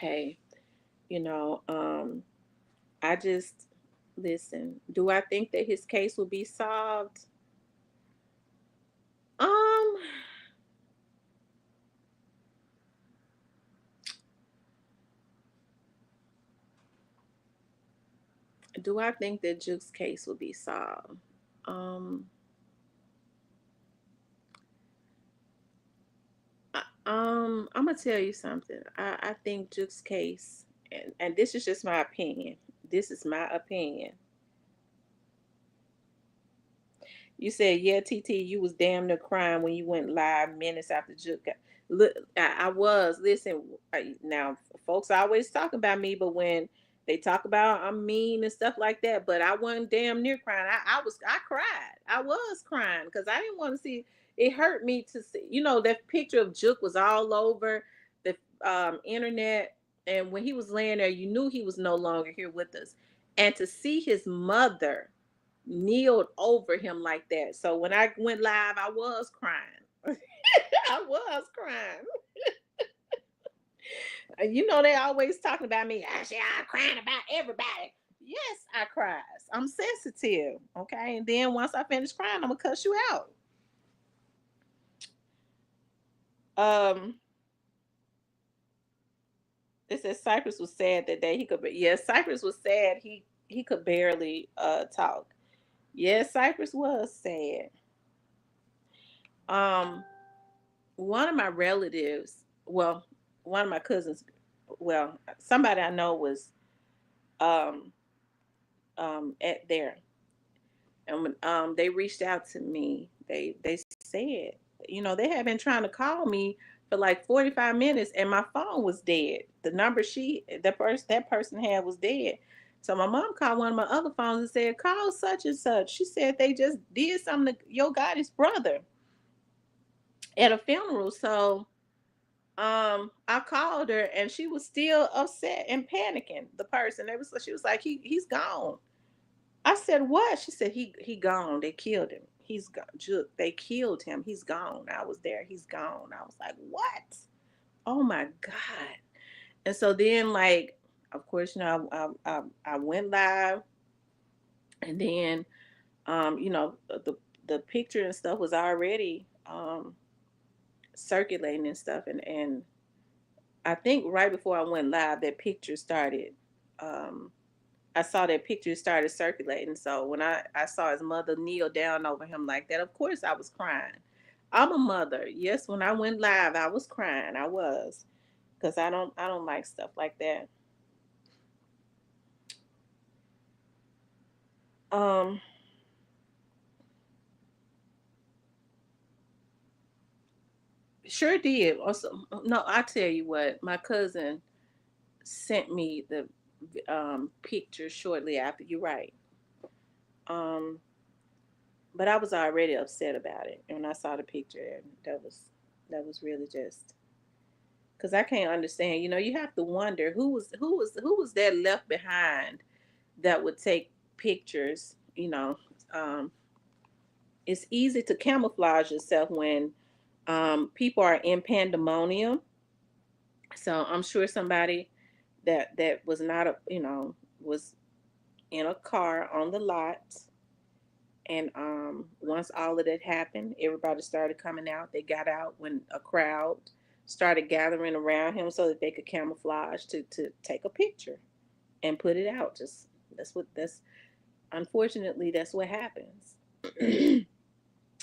hey, you know, I just listen. Do I think that his case will be solved? Um, do I think that Juke's case will be solved? Um, I'm gonna tell you something. I think Juke's case, and this is just my opinion. This is my opinion. You said, yeah, TT, you was damn near crying when you went live minutes after Juke got. Look, I was. Listen, now folks always talk about me, but when they talk about I'm mean and stuff like that, but I wasn't damn near crying. I cried. I was crying because I didn't want to see. It hurt me to see. You know that picture of Juke was all over the internet, and when he was laying there, you knew he was no longer here with us, and to see his mother kneeled over him like that. So when I went live, I was crying. I was crying. You know, they always talking about me. I'm crying about everybody. Yes, I cries. I'm sensitive. Okay. And then once I finish crying, I'm gonna cuss you out. Um, it says Cypress was sad that day. He could yes, Cypress was sad. He could barely talk. Yes, Cypress was sad. Um, one of my relatives, well, one of my cousins, well, somebody I know was um at there, and when they reached out to me, they said, you know, they had been trying to call me for like 45 minutes, and my phone was dead. The number that person had was dead. So my mom called one of my other phones and said, call such and such. She said they just did something to your Gotti's brother at a funeral. So I called her and she was still upset and panicking. The person, she was like, he's gone. I said, what? She said, he gone. They killed him. He's gone. They killed him. He's gone. I was there. He's gone. I was like, what? Oh my God. And so then, like, of course, you know, I went live, and then you know, the picture and stuff was already circulating and stuff, and I think right before I went live, that picture started. Um, I saw that picture started circulating. So when I saw his mother kneel down over him like that, of course I was crying. I'm a mother. Yes, when I went live, I was crying. I was, because I don't like stuff like that. Um, sure did. Also, no, I tell you what, my cousin sent me the picture shortly after. You're right. Um, but I was already upset about it when I saw the picture, and that was really just because I can't understand. You know, you have to wonder who was that left behind that would take pictures. You know, um, it's easy to camouflage yourself when people are in pandemonium. So I'm sure somebody that was not a was in a car on the lot. And once all of that happened, everybody started coming out. They got out when a crowd started gathering around him so that they could camouflage to take a picture and put it out. Just that's unfortunately that's what happens.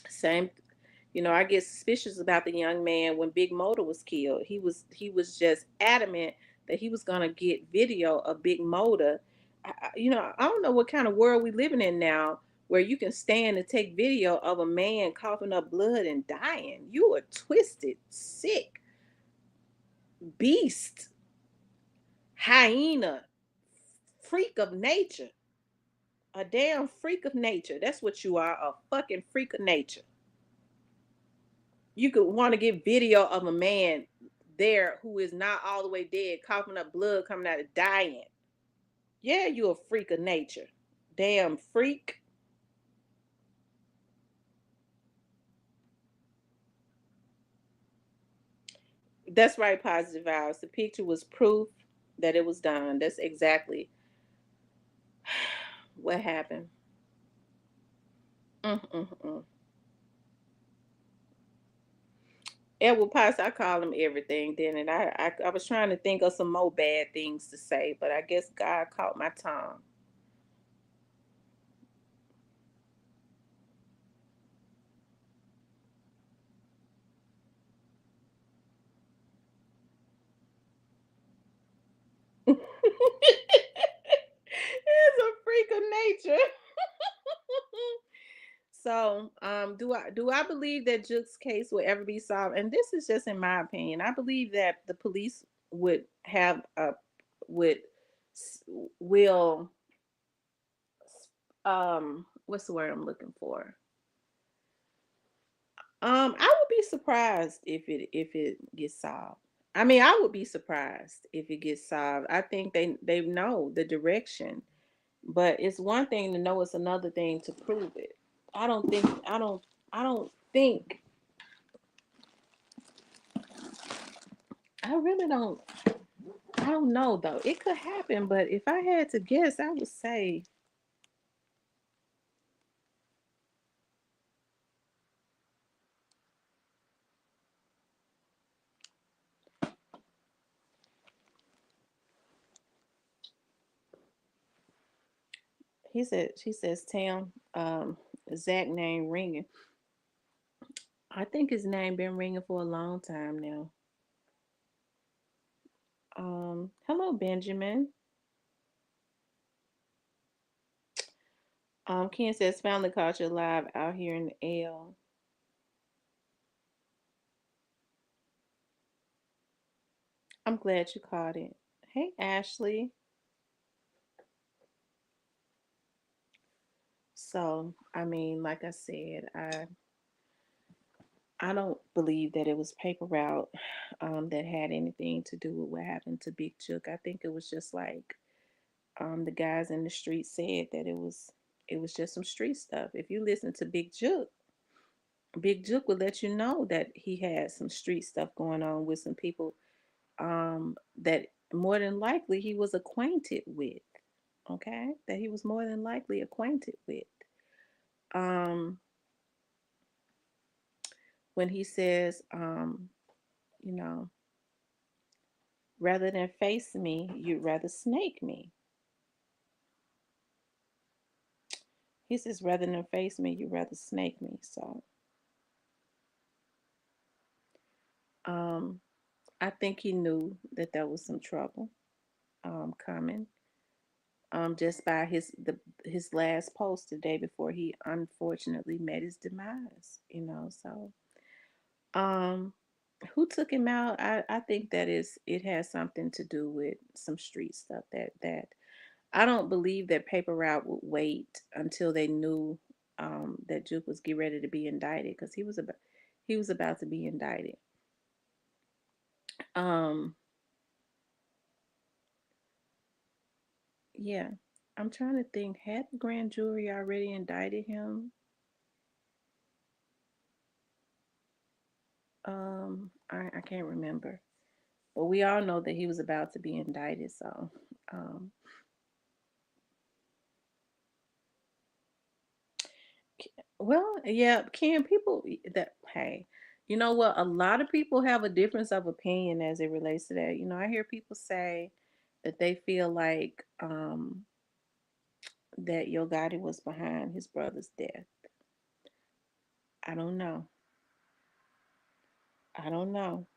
Same, I get suspicious about the young man when Big Motor was killed. He was just adamant that he was gonna get video of Big Motor I don't know what kind of world we living in now where you can stand and take video of a man coughing up blood and dying. You a twisted, sick beast, hyena, freak of nature. A damn freak of nature. That's what you are, a fucking freak of nature. You could want to get video of a man there who is not all the way dead, coughing up blood coming out of dying. Yeah, you a freak of nature. Damn freak. That's right, positive vibes. The picture was proof that it was done. That's exactly what happened. Mm-mm-mm. Edward Potts, I call him everything, didn't it? I was trying to think of some more bad things to say, but I guess God caught my tongue. It's a freak of nature. So, do I believe that Juke's case will ever be solved? And this is just in my opinion. I believe that the police would have a would will what's the word I'm looking for? I would be surprised if it gets solved. I mean, I would be surprised if it gets solved. I think they know the direction, but it's one thing to know, it's another thing to prove it. I don't think I don't think I really don't know though. It could happen, but if I had to guess, I would say she says Tam, Zach name ringing. I think his name been ringing for a long time now. Hello Benjamin. Ken says family culture live out here in the L. I'm glad you caught it. Hey Ashley. So I mean, like I said, I don't believe that it was paper route that had anything to do with what happened to Big Chook. I think it was just like the guys in the street said that it was just some street stuff. If you listen to Big Jook would let you know that he had some street stuff going on with some people that more than likely he was acquainted with. Okay, that he was more than likely acquainted with. Um, when he says, you know, rather than face me, you'd rather snake me. He says, rather than face me, you'd rather snake me. So, um, I think he knew that there was some trouble coming. Just by his last post the day before he unfortunately met his demise. So um, who took him out? I think that it has something to do with some street stuff that I don't believe that Paper Route would wait until they knew that Juke was getting ready to be indicted because he was about to be indicted. Um, yeah, I'm trying to think. Had the grand jury already indicted him? I can't remember, but we all know that he was about to be indicted. So, um, well, yeah, can people that hey, you know what? A lot of people have a difference of opinion as it relates to that. I hear people say that they feel like that Yo Gotti was behind his brother's death. I don't know. I don't know.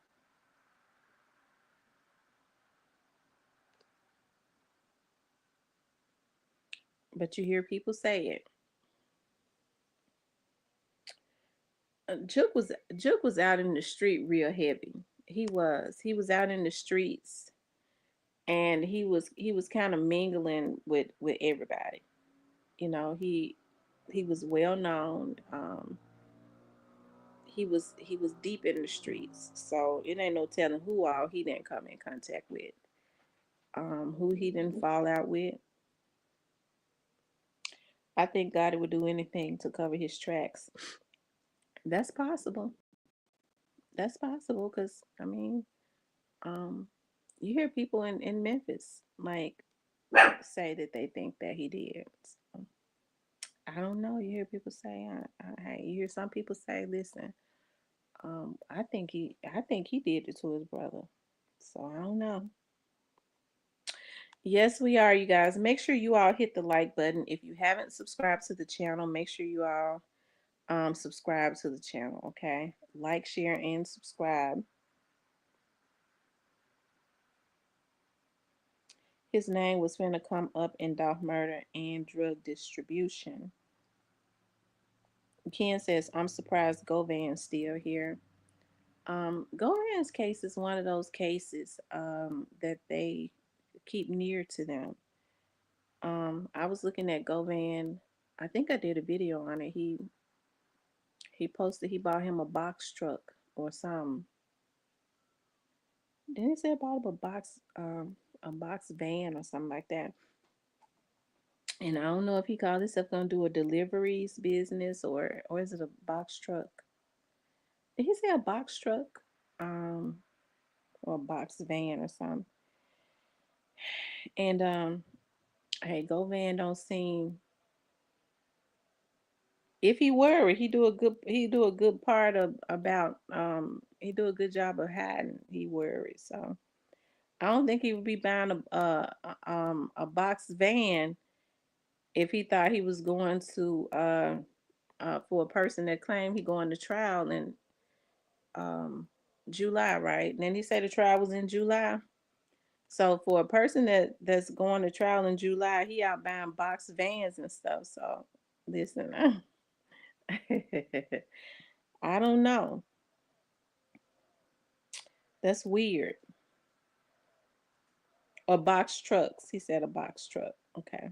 but you hear people say it. Juke was out in the street real heavy. He was out in the streets, and he was kind of mingling with everybody. He was well known. He was deep in the streets, so it ain't no telling who all he didn't come in contact with, who he didn't fall out with. I think God would do anything to cover his tracks. That's possible. That's possible because um, you hear people in Memphis like say that they think that he did. So, I don't know. You hear people say, you hear some people say, listen, I think he did it to his brother. So I don't know. Yes, we are, you guys. Make sure you all hit the like button. If you haven't subscribed to the channel, make sure you all subscribe to the channel, okay? Like, share, and subscribe. His name was finna come up in dock murder and drug distribution. Ken says, I'm surprised Govan's still here. Govan's case is one of those cases that they keep near to them. I was looking at Govan. I think I did a video on it. He posted he bought him a box truck or something. Didn't he say about a box van or something like that? And I don't know if he called himself gonna do a deliveries business or is it a box truck? Did he say a box truck? Um, or a box van or something. And hey, Govan don't seem, if he worried, he do a good part of about he do a good job of hiding he worried. So I don't think he would be buying a box van if he thought he was going to for a person that claimed he going to trial in um July, right? And then he said the trial was in July. So for a person that's going to trial in July, he out buying box vans and stuff. So listen, I don't know. That's weird. A box trucks. He said a box truck. Okay.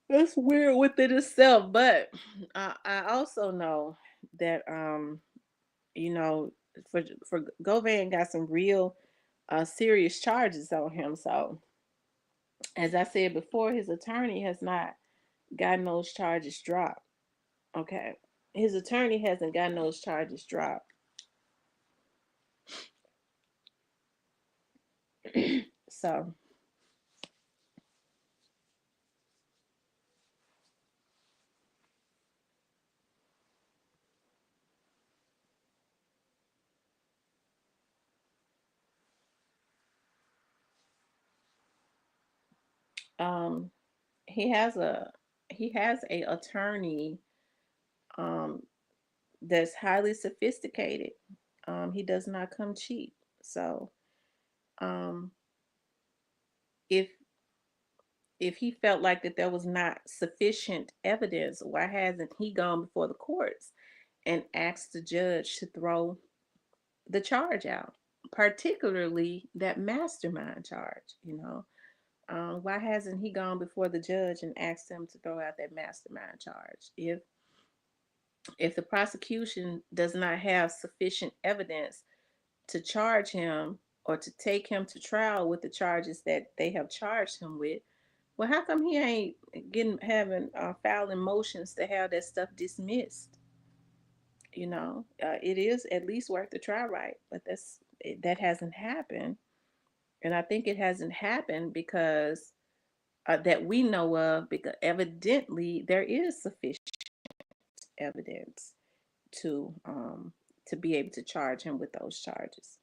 That's weird within itself, but I also know that you know, for Govan got some real serious charges on him. So as I said before, his attorney has not gotten those charges dropped. Okay. His attorney hasn't gotten those charges dropped. So um he has a attorney um that's highly sophisticated. He does not come cheap. So um if if he felt like that there was not sufficient evidence, why hasn't he gone before the courts and asked the judge to throw the charge out, particularly that mastermind charge? Why hasn't he gone before the judge and asked him to throw out that mastermind charge? If the prosecution does not have sufficient evidence to charge him or to take him to trial with the charges that they have charged him with, well, how come he ain't having filing motions to have that stuff dismissed? It is at least worth the try, right? But that hasn't happened, and I think it hasn't happened because that we know of, because evidently there is sufficient evidence to be able to charge him with those charges.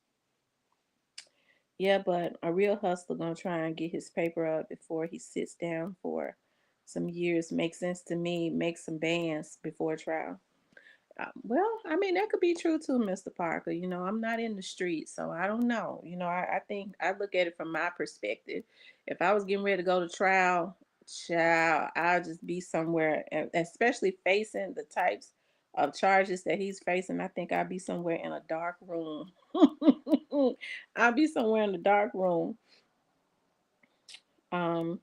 Yeah, but a real hustler gonna try and get his paper up before he sits down for some years. Makes sense to me. Make some bands before trial. Well, I mean, that could be true too, Mr. Parker. I'm not in the street, so I don't know. I think I look at it from my perspective. If I was getting ready to go to trial, child, I'll just be somewhere, especially facing the types of charges that he's facing. I think I'll be somewhere in a dark room. I'll be somewhere in the dark room. Um,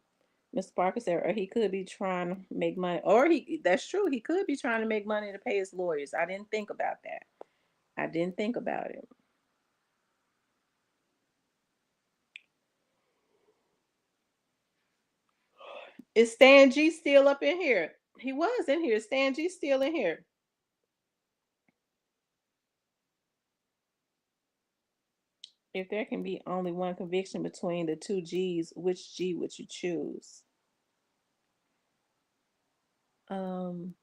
Mr. Parker said, or he could be trying to make money, or that's true, he could be trying to make money to pay his lawyers. I didn't think about that. I didn't think about it. Is Stan G still up in here? He was in here. Stan G still in here. If there can be only one conviction between the two G's, which G would you choose? Um,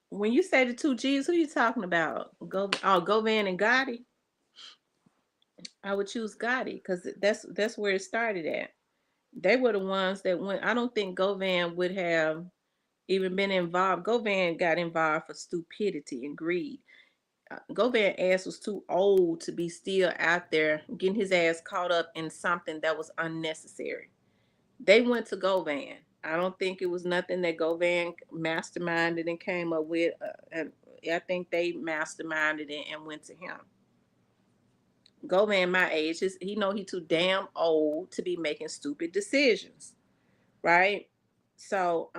when you say the two G's, who you talking about? Govan and Gotti. I would choose Gotti because that's where it started at. They were the ones that went. I don't think Govan would have even been involved. Govan got involved for stupidity and greed. Govan ass was too old to be still out there getting his ass caught up in something that was unnecessary. They went to Govan. I don't think it was nothing that Govan masterminded and came up with. And I think they masterminded it and went to him. Govan, my age, he know he too damn old to be making stupid decisions, right? So,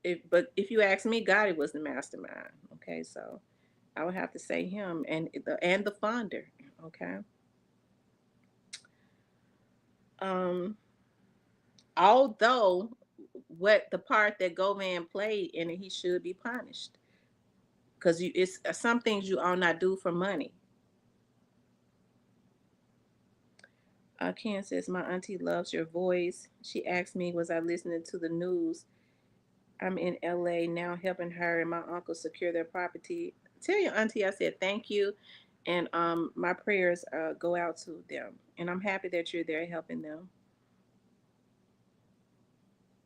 if you ask me, Gotti was the mastermind. Okay, so I would have to say him and the founder. Okay. Um, although what the part that Govan played in it, he should be punished because it's some things you all not do for money. Ken says my auntie loves your voice. She asked me, was I listening to the news? I'm in LA now helping her and my uncle secure their property. Tell your auntie I said thank you, and my prayers go out to them, and I'm happy that you're there helping them.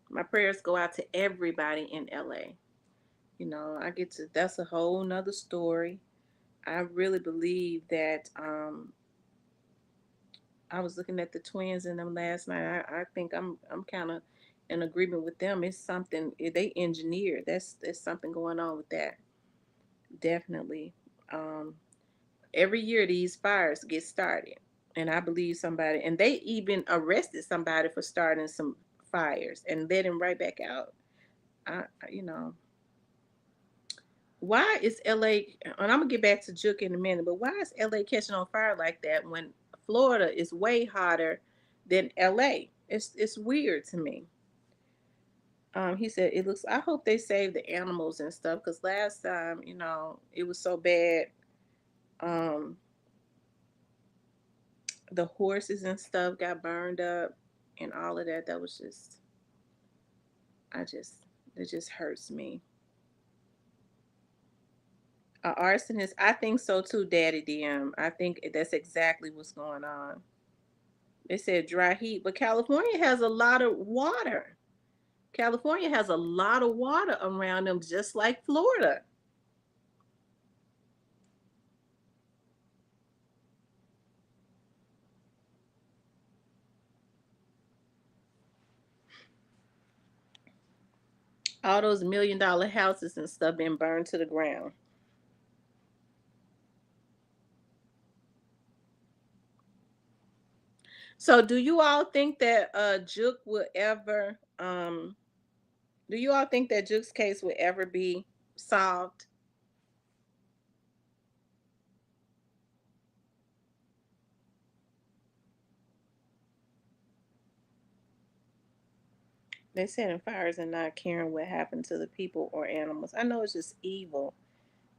My prayers go out to everybody in LA. I get to, that's a whole nother story. I really believe that I was looking at the twins in them last night. I think I'm kind of in agreement with them. It's something they engineered. There's something going on with that. Definitely. Um, every year these fires get started, and I believe somebody, and they even arrested somebody for starting some fires and let him right back out. You know, why is LA? And I'm gonna get back to Juke in a minute, but why is LA catching on fire like that when Florida is way hotter than LA? It's weird to me. He said it looks. I hope they save the animals and stuff because last time, it was so bad. Um, the horses and stuff got burned up and all of that. That was just, I just, it just hurts me. Arsonist, I think so too, Daddy DM. I think that's exactly what's going on. They said dry heat, but California has a lot of water. California has a lot of water around them, just like Florida. All those $1 million houses and stuff been burned to the ground. So, do you all think that Juke will ever? Do you all think that Juke's case will ever be solved? They said in fires and not caring what happened to the people or animals. I know it's just evil.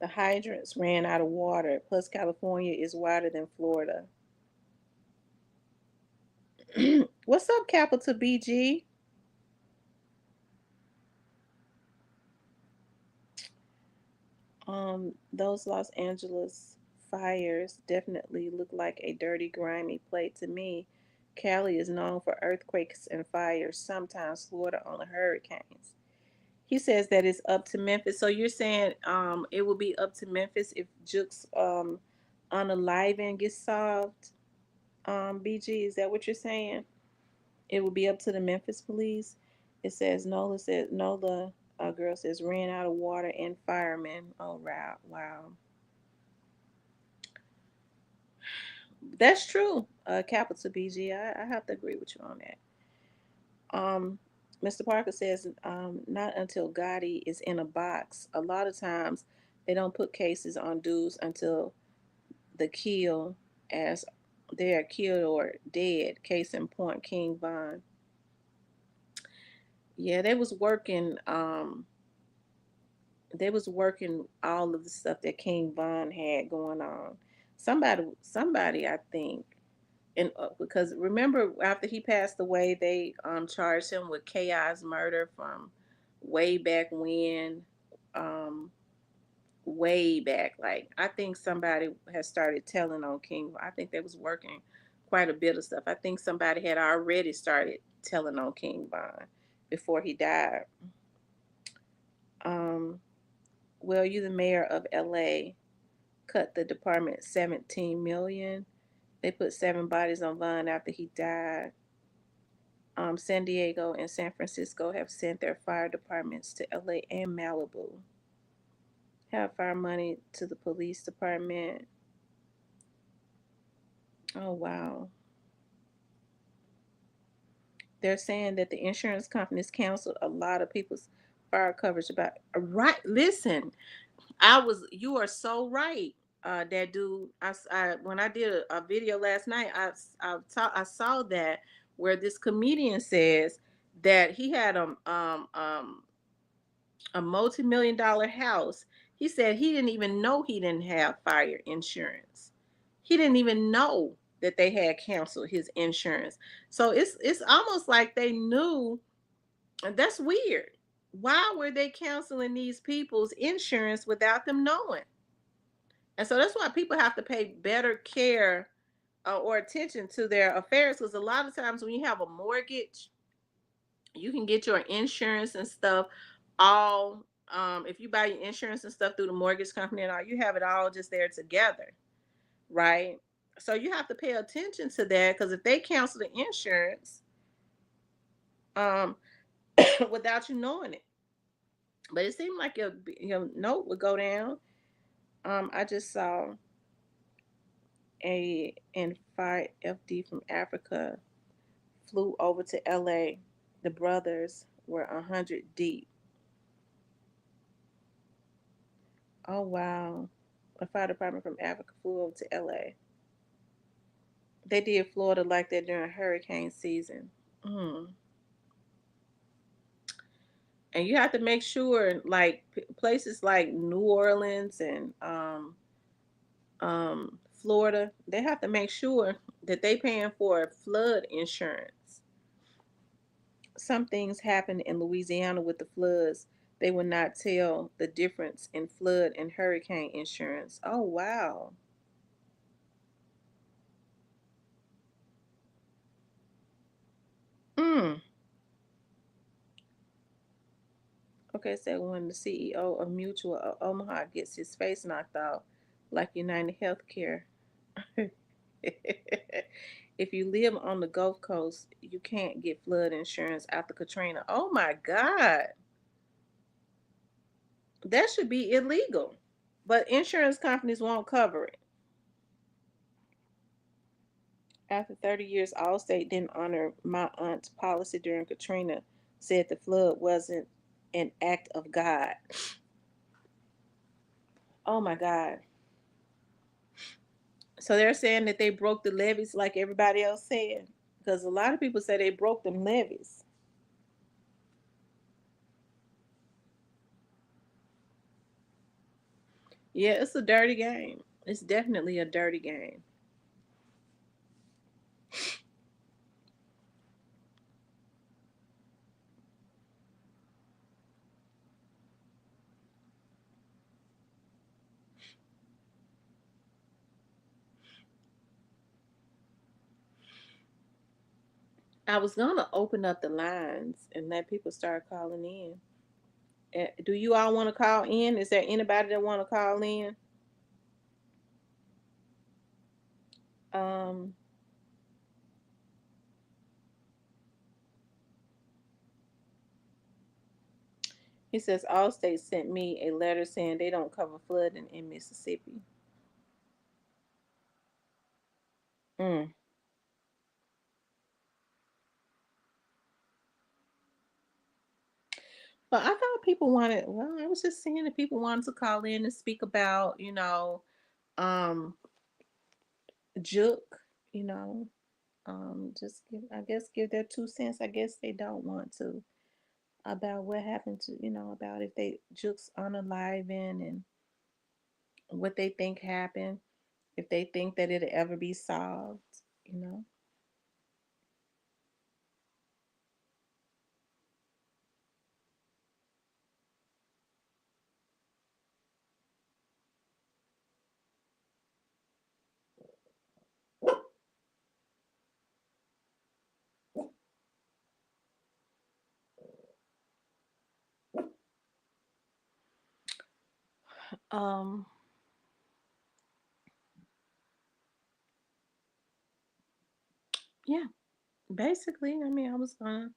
The hydrants ran out of water. Plus, California is wider than Florida. What's up, Capital BG? Those Los Angeles fires definitely look like a dirty, grimy plate to me. Cali is known for earthquakes and fires, sometimes Florida only hurricanes. He says that it's up to Memphis. So you're saying it will be up to Memphis if Juke's unaliving gets solved? BG, is that what you're saying? It will be up to the Memphis police. It says Nola girl says ran out of water and firemen. Oh wow, wow. That's true. Capital BG. I have to agree with you on that. Mr. Parker says, not until Gotti is in a box. A lot of times they don't put cases on dudes until the kill, as they are killed or dead. Case in point, King Von. Yeah, they was working all of the stuff that King Von had going on. Somebody, I think, and because remember after he passed away, they charged him with chaos murder from way back when, um, way back. Like I think somebody has started telling on King. I think they was working quite a bit of stuff. I think somebody had already started telling on King Von before he died. Um, well, you the mayor of LA cut the department 17 million. They put 7 bodies on Vaughn after he died. San Diego and San Francisco have sent their fire departments to LA and Malibu. Have fire money to the police department. Oh wow. They're saying that the insurance companies canceled a lot of people's fire coverage about right. Listen, you are so right. That dude, when I did a video last night, I saw that where this comedian says that he had a multi-million dollar house. He said he didn't even know he didn't have fire insurance. He didn't even know that they had canceled his insurance. So it's almost like they knew, and that's weird. Why were they canceling these people's insurance without them knowing? And so that's why people have to pay better care or attention to their affairs, because a lot of times when you have a mortgage, you can get your insurance and stuff all if you buy your insurance and stuff through the mortgage company and all, you have it all just there together, right? So you have to pay attention to that, because if they cancel the insurance um without you knowing it, but it seemed like your note would go down. I just saw a and 5 FD from Africa flew over to LA. The brothers were 100 deep. Oh wow. A fire department from Africa flew over to LA. They did Florida like that during hurricane season. Mm. And you have to make sure, like places like New Orleans and Florida, they have to make sure that they paying for flood insurance. Some things happened in Louisiana with the floods. They would not tell the difference in flood and hurricane insurance. Oh wow. Mm. Okay, so when the CEO of Mutual of Omaha gets his face knocked off, like United Healthcare. If you live on the Gulf Coast, you can't get flood insurance after Katrina. Oh my God. That should be illegal. But insurance companies won't cover it. After 30 years, Allstate didn't honor my aunt's policy during Katrina, said the flood wasn't an act of God. Oh my God. So they're saying that they broke the levees like everybody else said? Because a lot of people say they broke them levees. Yeah, it's a dirty game. It's definitely a dirty game. I was gonna open up the lines and let people start calling in. Do you all want to call in? Is there anybody that want to call in? Um, he says Allstate sent me a letter saying they don't cover flooding in Mississippi. Mm. But I thought people wanted. Well, I was just saying that people wanted to call in and speak about, um, Juke. You know, just give. I guess give their 2 cents. I guess they don't want to about what happened to, about if they Juke's unaliving and what they think happened, if they think that it'll ever be solved, you know. Um, yeah, basically, I mean, I was gonna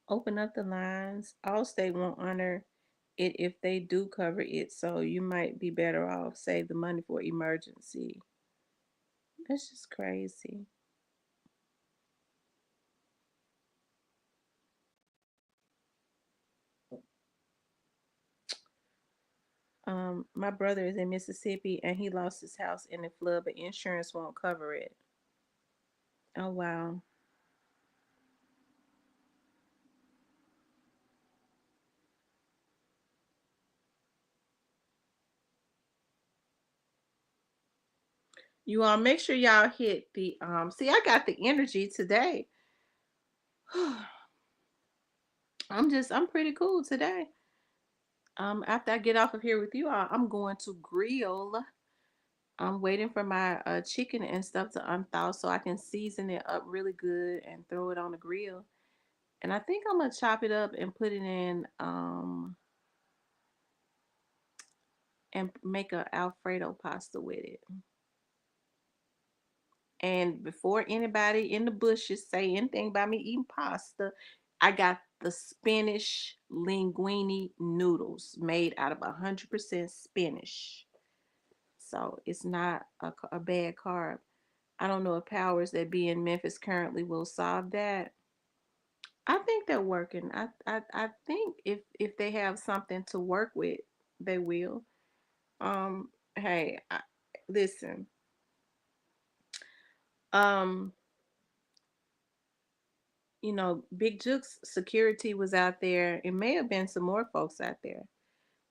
open up the lines. Allstate won't honor it if they do cover it, so you might be better off save the money for emergency. That's just crazy. My brother is in Mississippi and he lost his house in the flood, but insurance won't cover it. Oh wow. You all make sure y'all hit the see I got the energy today. I'm pretty cool today. After I get off of here with you all, I'm going to grill. I'm waiting for my chicken and stuff to unthaw so I can season it up really good and throw it on the grill. And I think I'm gonna chop it up and put it in and make a Alfredo pasta with it. And before anybody in the bushes say anything about me eating pasta, I got the spinach linguine noodles made out of 100% spinach. So it's not a bad carb. I don't know if powers that be in Memphis currently will solve that. I think they're working. I think if they have something to work with, they will. Hey, listen. Um, Big Juke's security was out there. It may have been some more folks out there,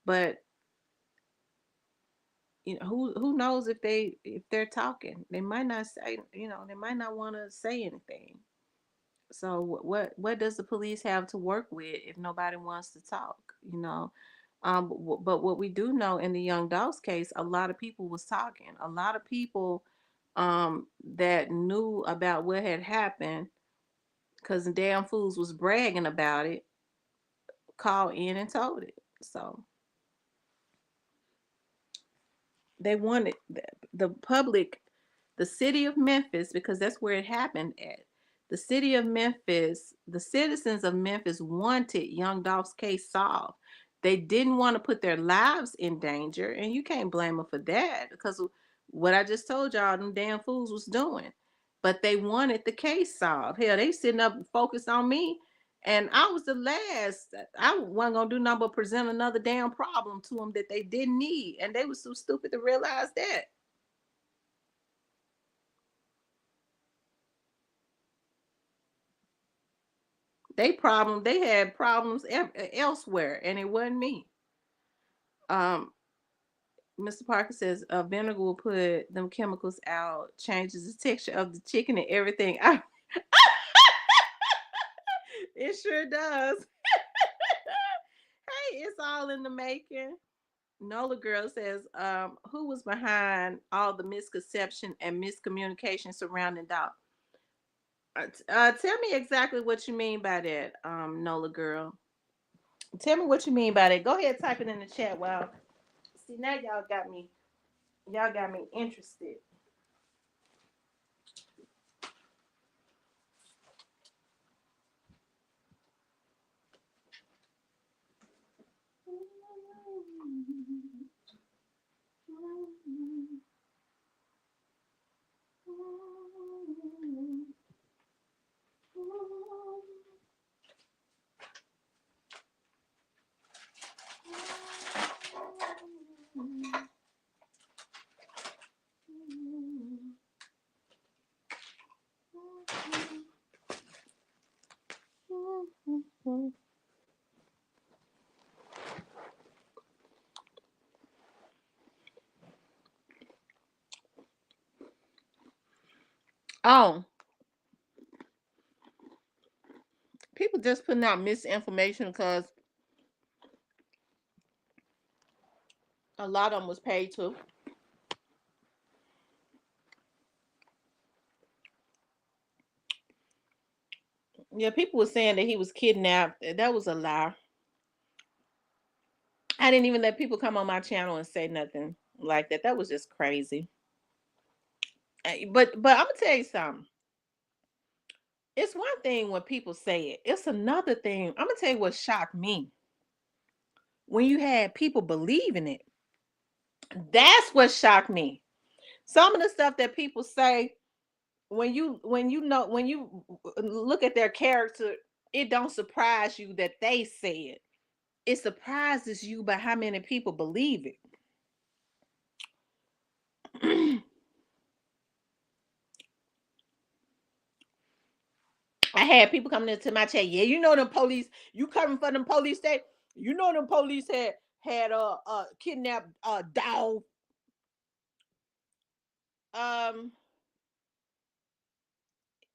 but who knows if they're talking? They might not say. They might not want to say anything. So what does the police have to work with if nobody wants to talk? You know, but what we do know in the Young Dogs case, a lot of people was talking. A lot of people that knew about what had happened because the damn fools was bragging about it, called in and told it. So they wanted the public, the city of Memphis, because that's where it happened at. The city of Memphis, the citizens of Memphis wanted Young Dolph's case solved. They didn't want to put their lives in danger, and you can't blame them for that because of what I just told y'all, them damn fools was doing. But they wanted the case solved. Hell, they sitting up focused on me, and I was the last. I wasn't gonna do nothing but present another damn problem to them that they didn't need, and they were so stupid to realize that. They had problems elsewhere, and it wasn't me. Um, Mr. Parker says vinegar will put them chemicals out, changes the texture of the chicken and everything. It sure does. Hey, it's all in the making. Nola Girl says, who was behind all the misconception and miscommunication surrounding Doc? Tell me exactly what you mean by that, Nola girl. Tell me what you mean by that. Go ahead, type it in the chat. Wow. See, now y'all got me interested. Oh, people just putting out misinformation because a lot of them was paid to. Yeah, people were saying that he was kidnapped. That was a lie. I didn't even let people come on my channel and say nothing like that. That was just crazy. But I'm gonna tell you something. It's one thing when people say it. It's another thing. I'm gonna tell you what shocked me. When you had people believing it. That's what shocked me. Some of the stuff that people say when you look at their character, it don't surprise you that they say it. It surprises you by how many people believe it. I had people coming into my chat. Yeah, you know them police. You coming for them police state. You know them police had kidnapped a dog. Um,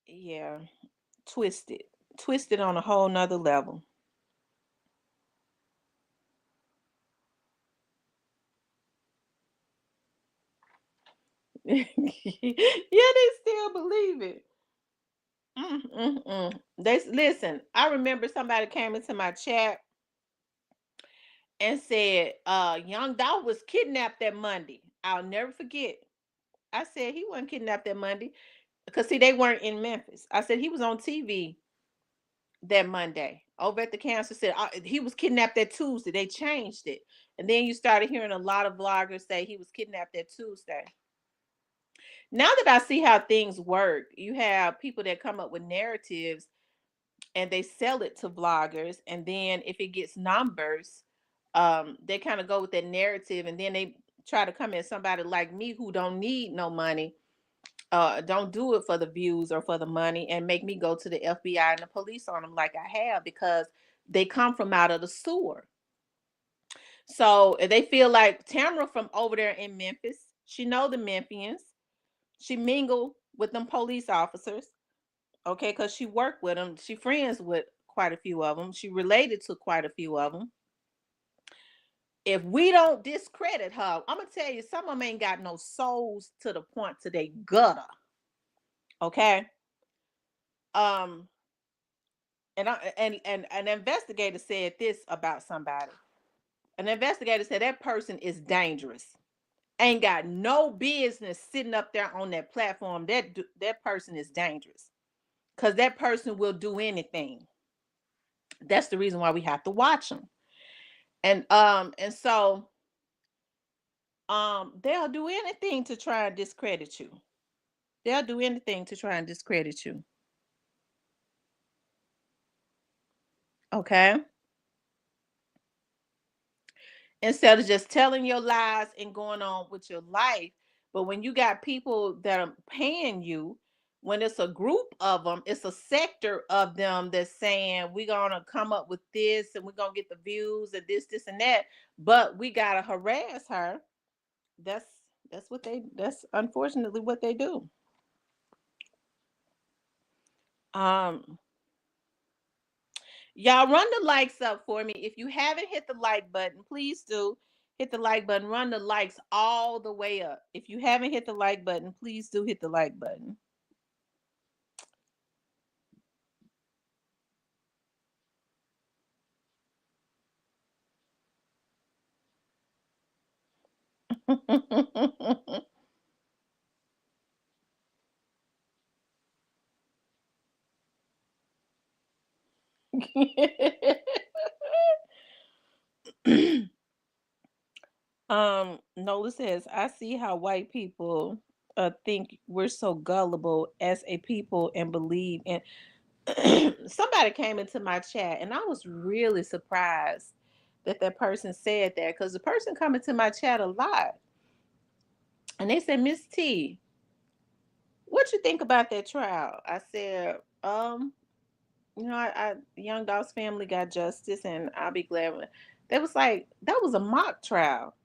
yeah, twisted, twisted on a whole nother level. Yeah, they still believe it. They listen. I remember somebody came into my chat and said, young Dolph was kidnapped that Monday. I'll never forget. I said he wasn't kidnapped that Monday because see, they weren't in Memphis. I said he was on TV that Monday over at the cancer center. He was kidnapped that Tuesday. They changed it. And then you started hearing a lot of vloggers say he was kidnapped that Tuesday. Now that I see how things work, you have people that come up with narratives and they sell it to vloggers, and then if it gets numbers, they kind of go with that narrative, and then they try to come at somebody like me who don't need no money, don't do it for the views or for the money, and make me go to the FBI and the police on them like I have, because they come from out of the sewer. So they feel like Tamara from over there in Memphis, she know the Memphians, she mingle with them police officers. Okay, because she worked with them. She friends with quite a few of them. She related to quite a few of them. If we don't discredit her, I'm gonna tell you, some of them ain't got no souls to the point to they gutter. Okay. Um, and an investigator said this about somebody. An investigator said that person is dangerous. Ain't got no business sitting up there on that platform. That person is dangerous because that person will do anything. That's the reason why we have to watch them. And so they'll do anything to try and discredit you. They'll do anything to try and discredit you. Okay. Instead of just telling your lies and going on with your life. But when you got people that are paying you, when it's a group of them, it's a sector of them that's saying we're gonna come up with this and we're gonna get the views and this and that, but we gotta harass her. That's that's unfortunately what they do. Um Y'all run the likes up for me. If you haven't hit the like button, please do hit the like button. Run the likes all the way up. If you haven't hit the like button, please do hit the like button. Nola says, I see how white people think we're so gullible as a people and believe in. Somebody came into my chat and I was really surprised that that person said that, because the person come into my chat a lot and they said, Miss T, what you think about that trial? I said, Young Dog's family got justice and I'll be glad when they was like, that was a mock trial.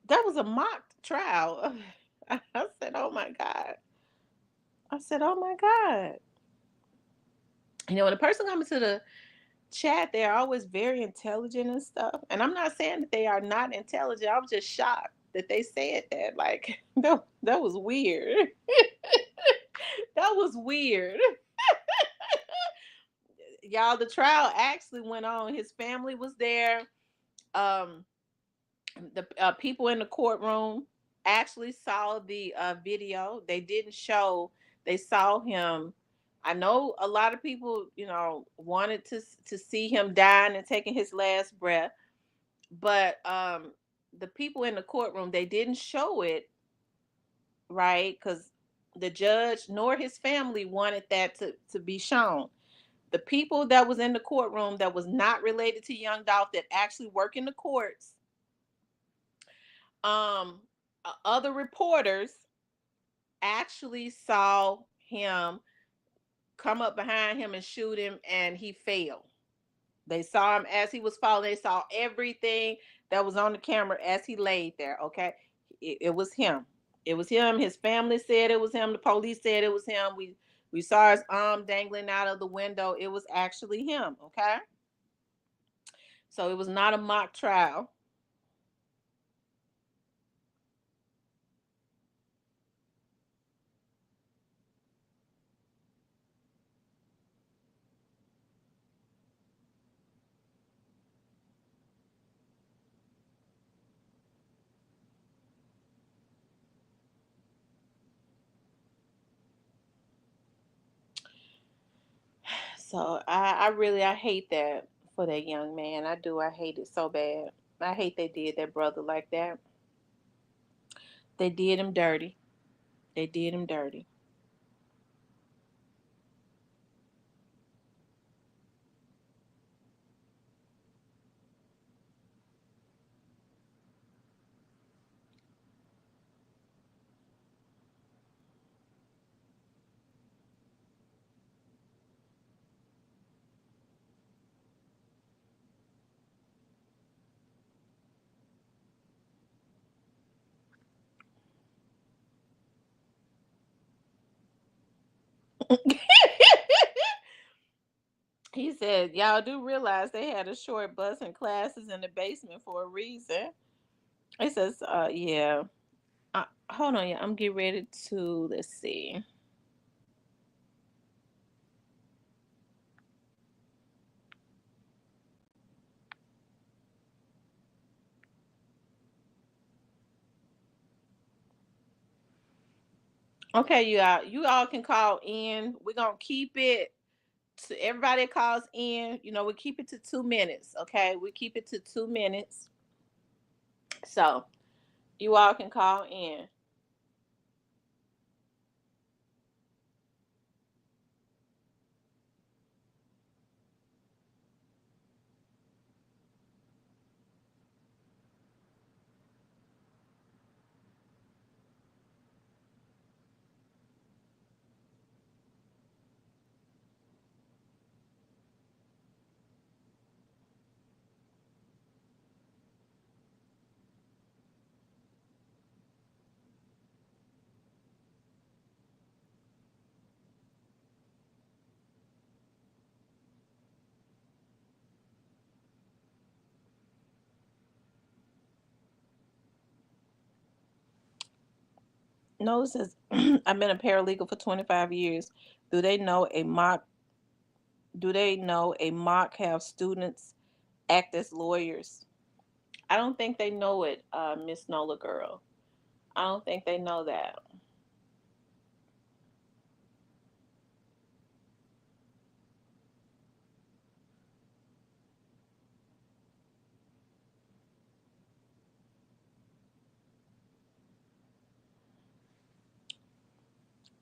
That was a mock trial. I said, oh my God. I said, oh my God. When a person comes to the chat, they're always very intelligent and stuff. And I'm not saying that they are not intelligent. I was just shocked that they said that. Like, that was weird. That was weird. Y'all, the trial actually went on. His family was there. Um, the people in the courtroom actually saw the video. They didn't show. They saw him. I know a lot of people, wanted to see him dying and taking his last breath, but the people in the courtroom, they didn't show it, right? Because the judge nor his family wanted that to be shown. The people that was in the courtroom that was not related to Young Dolph, that actually work in the courts, um other reporters actually saw him come up behind him and shoot him, and he fell. They saw him as he was falling. They saw everything that was on the camera as he laid there. Okay, it was him. It was him. His family said it was him. The police said it was him. We saw his arm dangling out of the window. It was actually him. Okay, so it was not a mock trial. So I hate that for that young man. I do. I hate it so bad. I hate they did that brother like that. They did him dirty. They did him dirty. He said, "Y'all do realize they had a short bus and classes in the basement for a reason." He says, yeah. Hold on, yeah. I'm getting ready to, let's see. Okay, you all can call in. We're gonna keep it to everybody that calls in. We keep it to 2 minutes. Okay, we keep it to 2 minutes. So you all can call in. No, it says I've been a paralegal for 25 years. Do they know a mock? Do they know a mock have students act as lawyers? I don't think they know it, Miss Nola girl. I don't think they know that.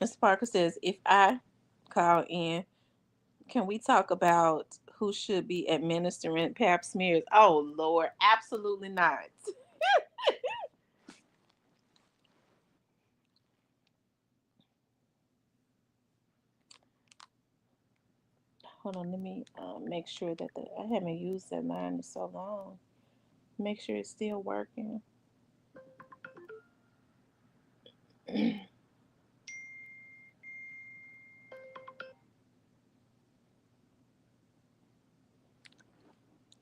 Mr. Parker says, if I call in, can we talk about who should be administering pap smears? Oh, Lord, absolutely not. Hold on, let me make sure that I haven't used that line in so long. Make sure it's still working.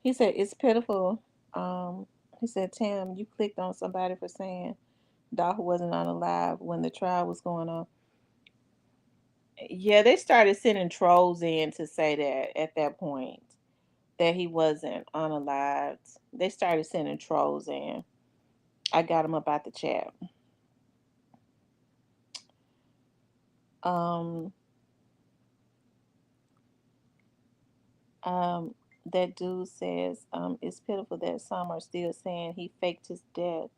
He said, it's pitiful. Um, he said, Tam, you clicked on somebody for saying Dolph wasn't on alive when the trial was going on. Yeah, they started sending trolls in to say that at that point that he wasn't unalived. They started sending trolls in. I got them up out the chat. Um, um, that dude says it's pitiful that some are still saying he faked his death.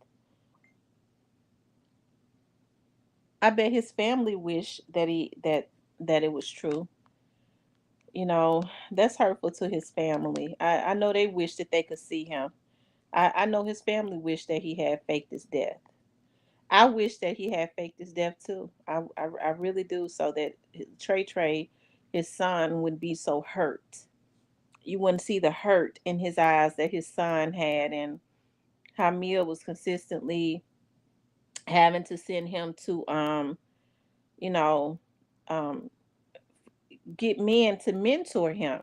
I bet his family wish that it was true. You know, that's hurtful to his family. I know they wish that they could see him. I know his family wish that he had faked his death. I wish that he had faked his death too. I really do, so that Trey, his son, would be so hurt. You wouldn't see the hurt in his eyes that his son had, and how Mia was consistently having to send him to you know, um, get men to mentor him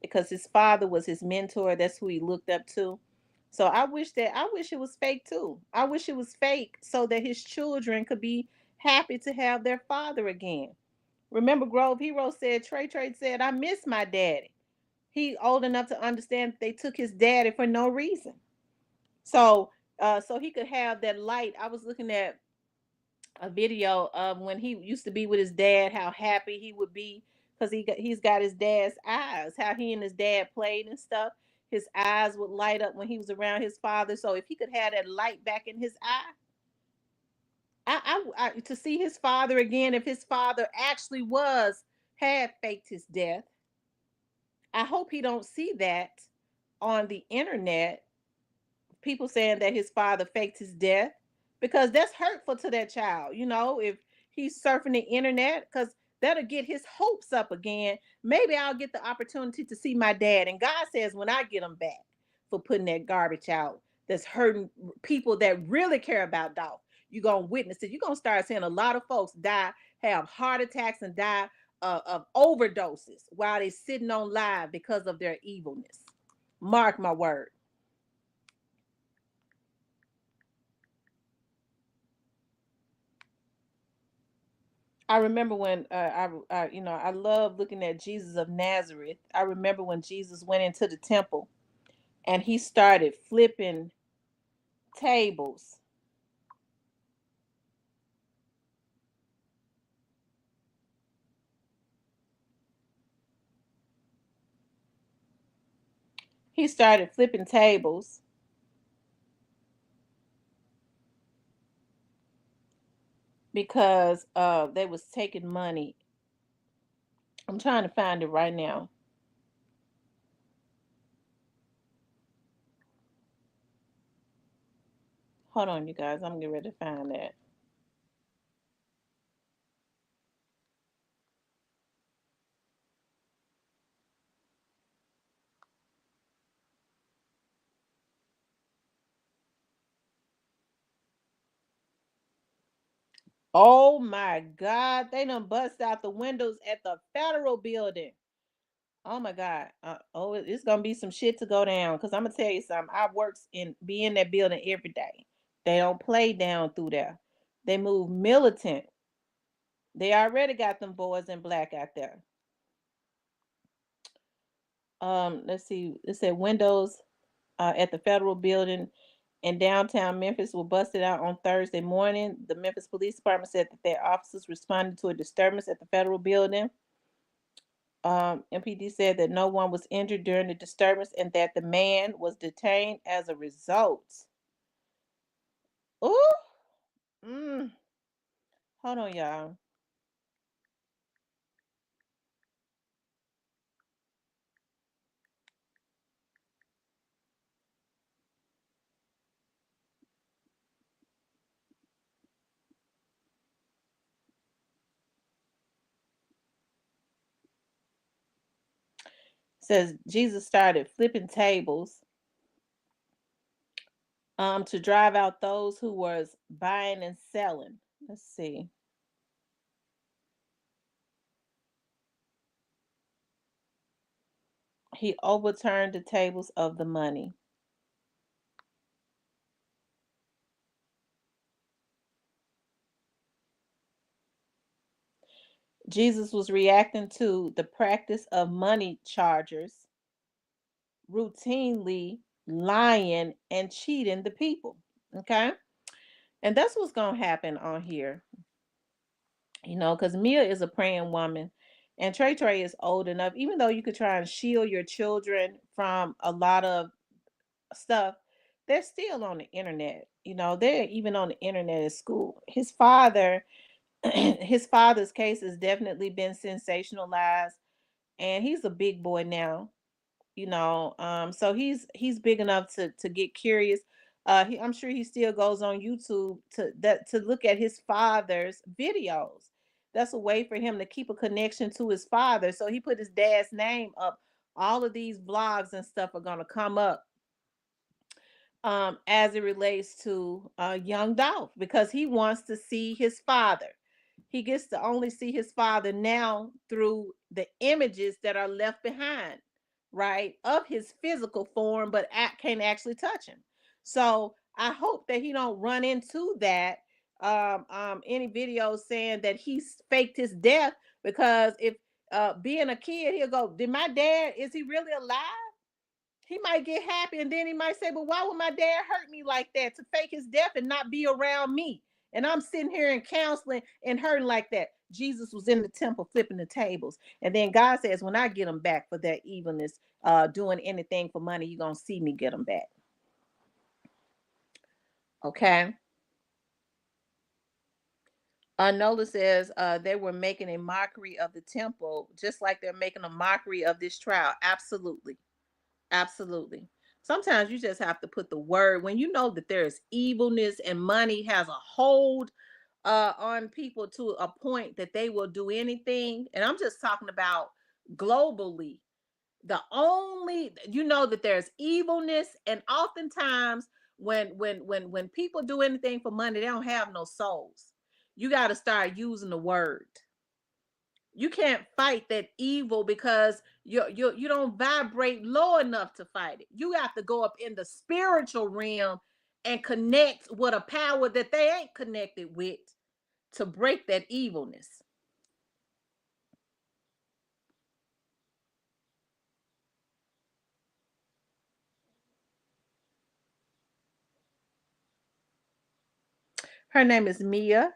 because his father was his mentor. That's who he looked up to. So I wish it was fake too. I wish it was fake so that his children could be happy to have their father again. Remember, Grove Hero said, Trey said, I miss my daddy. He old enough to understand that they took his daddy for no reason. So so he could have that light. I was looking at a video of when he used to be with his dad, how happy he would be because he's got his dad's eyes, how he and his dad played and stuff. His eyes would light up when he was around his father. So if he could have that light back in his eye, to see his father again, if his father actually was had faked his death, I hope he don't see that on the internet, people saying that his father faked his death, because that's hurtful to that child. You know, if he's surfing the internet, because that'll get his hopes up again. Maybe I'll get the opportunity to see my dad. And God says, when I get him back for putting that garbage out that's hurting people that really care about Dolph, you're going to witness it. You're going to start seeing a lot of folks die, have heart attacks, and die of overdoses while they're sitting on live because of their evilness. Mark my word. I remember when you know, I love looking at Jesus of Nazareth. I remember when Jesus went into the temple and he started flipping tables. He started flipping tables because they was taking money. I'm trying to find it right now. Hold on, you guys. I'm getting ready to find that. Oh my God. They done bust out the windows at the federal building. Oh my God. Oh, it's gonna be some shit to go down. Cause I'm gonna tell you something. I works in be in that building every day. They don't play down through there. They move militant. They already got them boys in black out there. Let's see. It said windows. at the federal building in downtown Memphis were busted out on Thursday morning. The Memphis Police Department said that their officers responded to a disturbance at the federal building. MPD said that no one was injured during the disturbance and that the man was detained as a result. Ooh, mm, hold on, y'all. Says Jesus started flipping tables to drive out those who was buying and selling. Let's see. He overturned the tables of the money. Jesus was reacting to the practice of money chargers routinely lying and cheating the people. Okay. And that's what's going to happen on here, because Mia is a praying woman and Trey Trey is old enough, even though you could try and shield your children from a lot of stuff, they're still on the internet. They're even on the internet at school. His father, his father's case has definitely been sensationalized, and he's a big boy now. So he's big enough to get curious. I'm sure he still goes on YouTube to look at his father's videos. That's a way for him to keep a connection to his father. So he put his dad's name up. All of these vlogs and stuff are gonna come up as it relates to young Dolph, because he wants to see his father. He gets to only see his father now through the images that are left behind, right, of his physical form, but can't actually touch him. So I hope that he don't run into that any videos saying that he's faked his death, because if being a kid, he'll go, did my dad, is he really alive? He might get happy, and then he might say, but why would my dad hurt me like that to fake his death and not be around me? And I'm sitting here in counseling and hurting like that. Jesus was in the temple flipping the tables. And then God says, when I get them back for their evilness, doing anything for money, you're going to see me get them back. Okay. Nola says they were making a mockery of the temple, just like they're making a mockery of this trial. Absolutely. Absolutely. Sometimes you just have to put the word when you know that there is evilness and money has a hold on people to a point that they will do anything. And I'm just talking about globally. The only that there's evilness, and oftentimes when people do anything for money, they don't have no souls. You got to start using the word. You can't fight that evil because you don't vibrate low enough to fight it. You have to go up in the spiritual realm and connect with a power that they ain't connected with to break that evilness. Her name is Mia.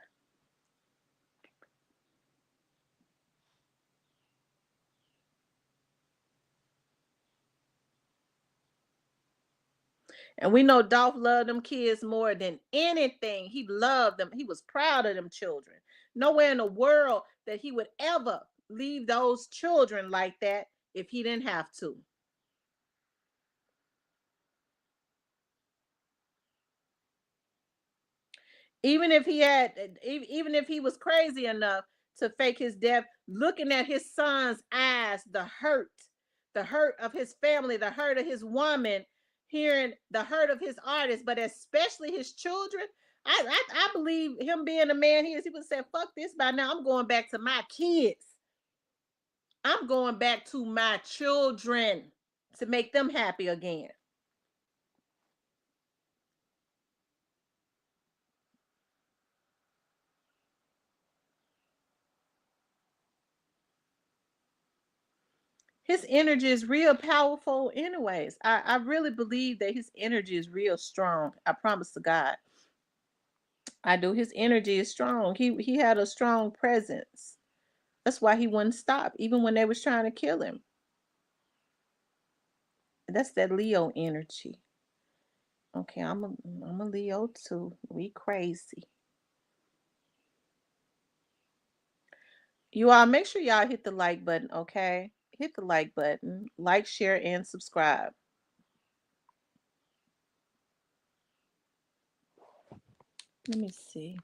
And we know Dolph loved them kids more than anything. He loved them. He was proud of them children. Nowhere in the world that he would ever leave those children like that if he didn't have to. Even if he was crazy enough to fake his death, looking at his son's eyes, the hurt of his family, the hurt of his woman, hearing the hurt of his artists, but especially his children. I believe him being the man he is, he would say, fuck this by now, I'm going back to my kids. I'm going back to my children to make them happy again. His energy is real powerful anyways. I really believe that his energy is real strong. I promise to God. I do. His energy is strong. He had a strong presence. That's why he wouldn't stop, even when they was trying to kill him. That's that Leo energy. Okay, I'm a Leo too. We crazy. You all make sure y'all hit the like button, okay? Hit the like button. Like, share, and subscribe. Let me see.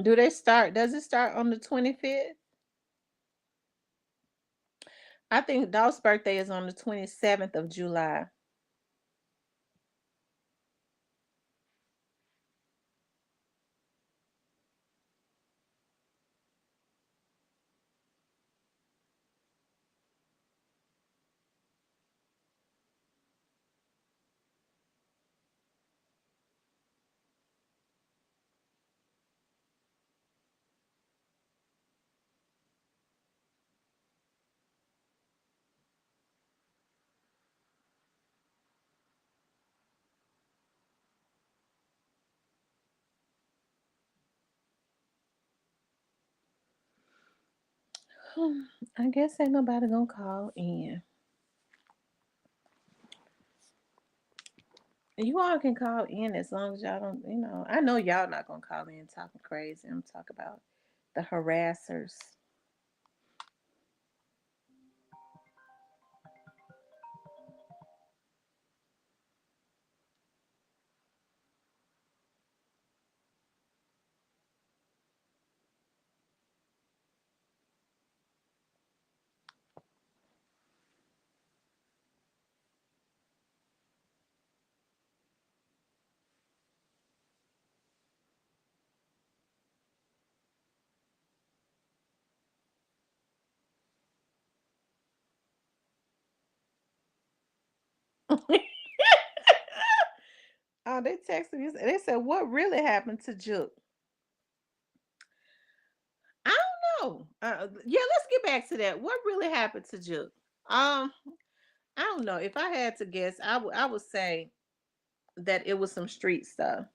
Do they start? Does it start on the 25th? I think Dolph's birthday is on the 27th of July. I guess ain't nobody gonna call in. You all can call in as long as y'all don't, I know y'all not gonna call in talking crazy. I'm talking about the harassers. Oh, they texted me. They said, "What really happened to Juke?" I don't know. Yeah, let's get back to that. What really happened to Juke? Um, I don't know. If I had to guess, I would say that it was some street stuff.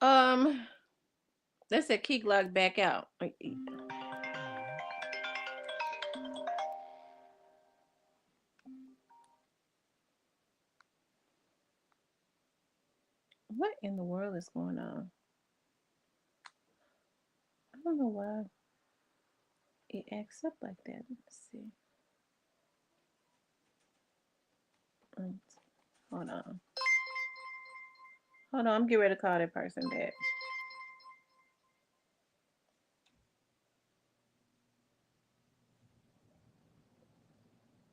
Um, they said Key Glock back out. What in the world is going on? I don't know why it acts up like that. Let's see. Mm, Hold on. Hold on. I'm getting ready to call that person back.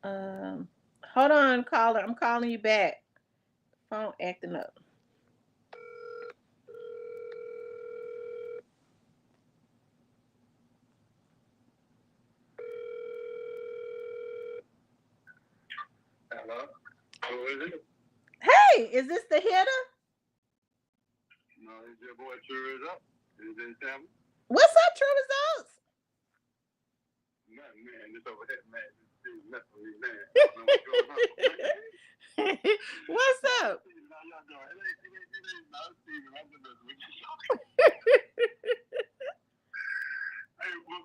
Um, Hold on, caller. I'm calling you back. Phone acting up. Hello? Who is it? Hey, is this the hitter? No, it's your boy True is up. Is it Sam? What's up, True Results? Nothing, man. Just over here, man. Just messing with me, man. I don't know what's going on.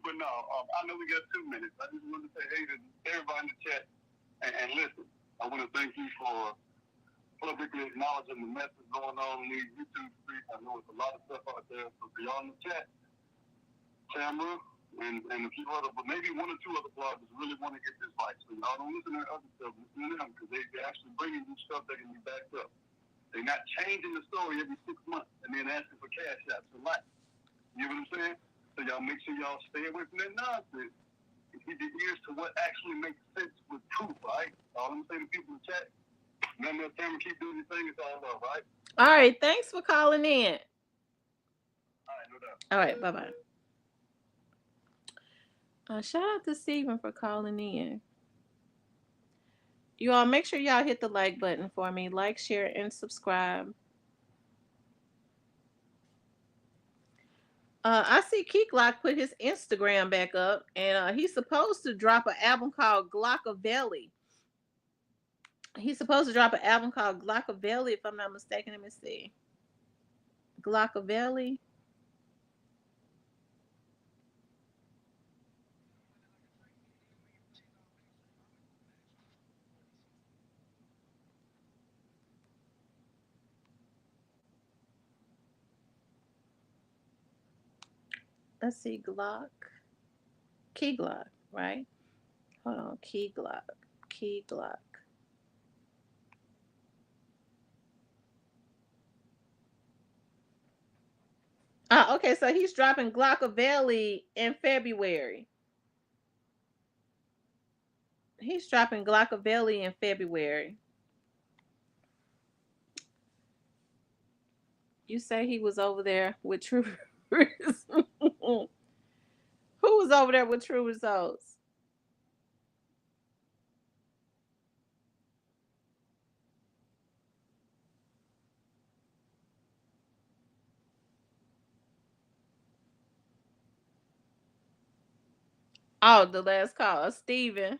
but no, I know we got 2 minutes. I just want to say hey to everybody in the chat and listen. I want to thank you for publicly acknowledging the message going on in these YouTube streets. I know it's a lot of stuff out there. So for y'all in the chat, Tamara, and a few other, but maybe one or two other bloggers really want to get this right. So y'all don't listen to other stuff, listen to them because they're actually bringing you stuff that can be backed up. They're not changing the story every 6 months and then asking for cash apps for life. You know what I'm saying? So y'all make sure y'all stay away from that nonsense and keep your ears to what actually makes sense with proof, right? All I'm saying to people in the chat, remember, Tamara, keep doing your thing. It's all love, right? All right. Thanks for calling in. All right, no doubt. All right. Bye-bye. Shout out to Steven for calling in. You all make sure y'all hit the like button for me. Like, share, and subscribe. I see Keeklock put his Instagram back up, and he's supposed to drop an album called Glockavelli. He's supposed to drop an album called Glockavelli, if I'm not mistaken. Let me see. Glockavelli. Let's see, Key Glock, right? Hold on, Key Glock. Okay, so he's dropping Glockavelli in February. He's dropping Glockavelli in February. You say he was over there with True Results. Who was over there with True Results? Oh, the last call, Steven.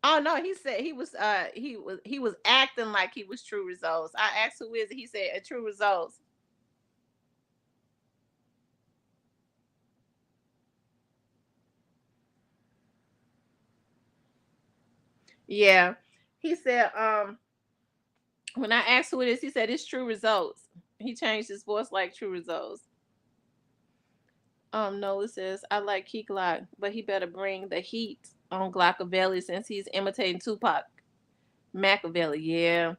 Oh no, he said he was acting like he was True Results. I asked who is it. He said True Results. Yeah. He said when I asked who it is, he said it's True Results. He changed his voice like True Results. Nola says I like Key Glock, but he better bring the heat on Glockavelli since he's imitating Tupac Machiavelli. Yeah.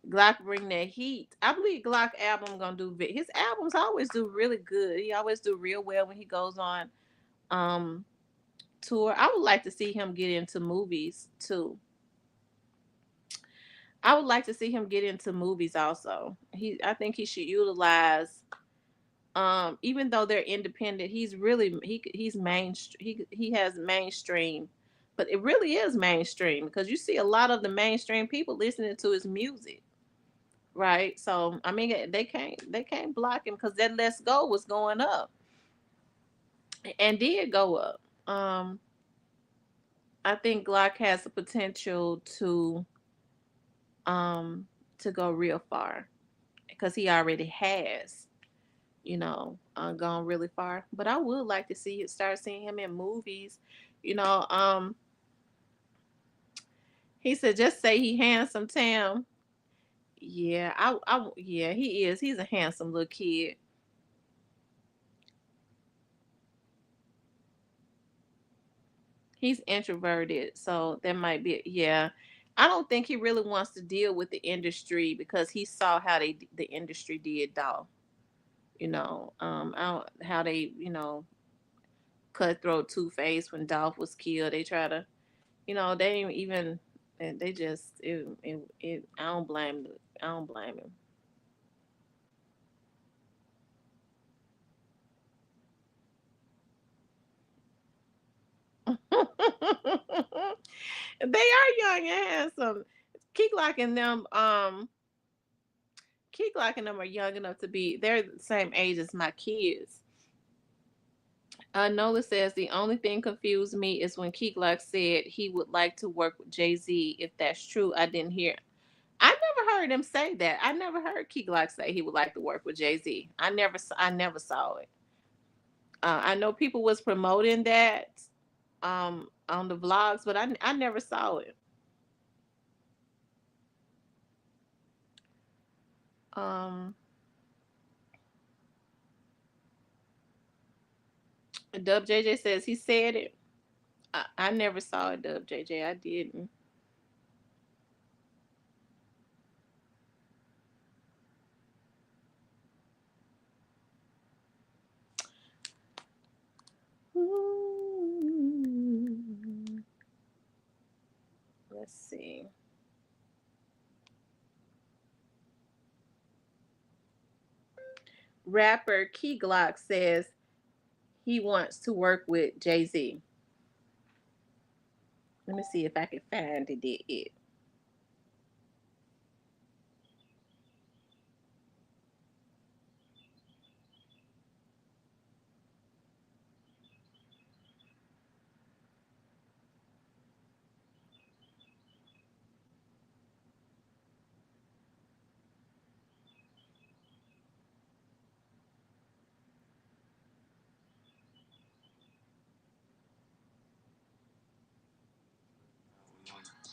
Glock bring that heat. I believe Glock album gonna do. His albums always do really good. He always do real well when he goes on um tour. I would like to see him get into movies too. I would like to see him get into movies also. I think he should utilize even though they're independent, he's he has mainstream, but it really is mainstream because you see a lot of the mainstream people listening to his music. Right. So I mean they can't block him because that Let's Go was going up and did go up. I think Glock has the potential um to go real far because he already has, gone really far. But I would like to start seeing him in movies. You know, he said just say he handsome, Tam. Yeah, yeah, he is. He's a handsome little kid. He's introverted, so that might be, yeah. I don't think he really wants to deal with the industry because he saw how the industry did Dolph. How they cutthroat Two Face when Dolph was killed. They try to, they didn't even, they just I don't blame I don't blame him. They are young and handsome. Keep locking them. Key Glock and them are young enough to be, they're the same age as my kids. Nola says the only thing confused me is when Key Glock said he would like to work with Jay-Z. If that's true, I didn't hear. I never heard him say that. I never heard Key Glock say he would like to work with Jay Z. I never saw it. I know people was promoting that on the vlogs, but I never saw it. Um, Dub JJ says he said it. I never saw it, Dub JJ. I didn't. Ooh. Let's see. Rapper Key Glock says he wants to work with Jay Z. Let me see if I can find it.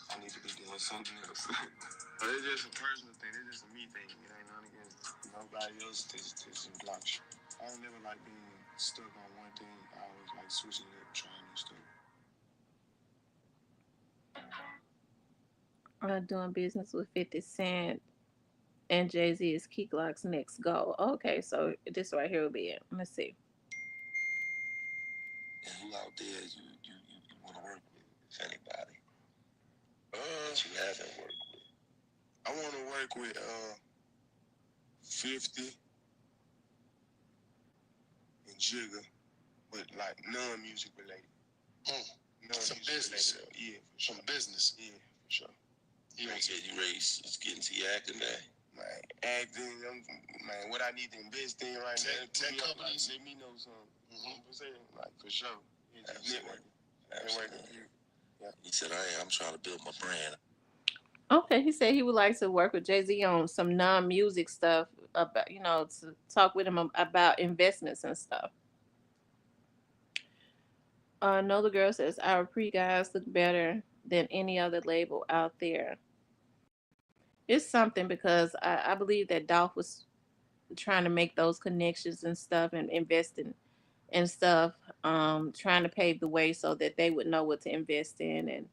I need to be doing something else. But it's just a personal thing. It's just a me thing. It ain't nothing against nobody else. This just blocks you. I don't never like being stuck on one thing. I always like switching it, trying new stuff. Doing business with 50 Cent and Jay Z is Key Glock's next goal. Okay, so this right here will be it. Let's see. And who out there you want to work with, if anybody, that you haven't worked with? I want to work with 50 and Jigga, but like non-music related. Some business. Related. Yeah, for sure. Some business. Yeah, for sure. You ready to get into your acting now? Man, acting, man, what I need to invest in right now. Tech companies. Let me know something. You know what I'm saying? Like, for sure. Networking. Yeah. He said, I'm trying to build my brand. Okay, he said he would like to work with Jay Z on some non-music stuff about, to talk with him about investments and stuff. Another girl says our pre guys look better than any other label out there. It's something because I believe that Dolph was trying to make those connections and stuff and investing and stuff, trying to pave the way so that they would know what to invest in,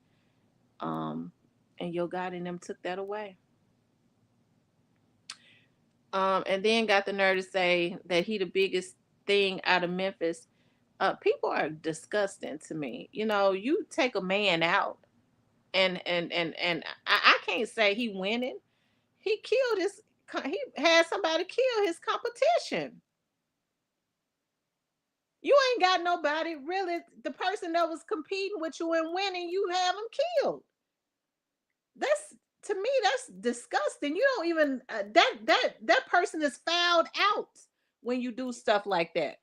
um, and Yo God and them took that away. And then got the nerve to say that he the biggest thing out of Memphis. People are disgusting to me. You take a man out, and I can't say he winning. He killed his. He had somebody kill his competition. You ain't got nobody really. The person that was competing with you and winning, you have him killed. That's to me, that's disgusting. You don't even that person is fouled out when you do stuff like that.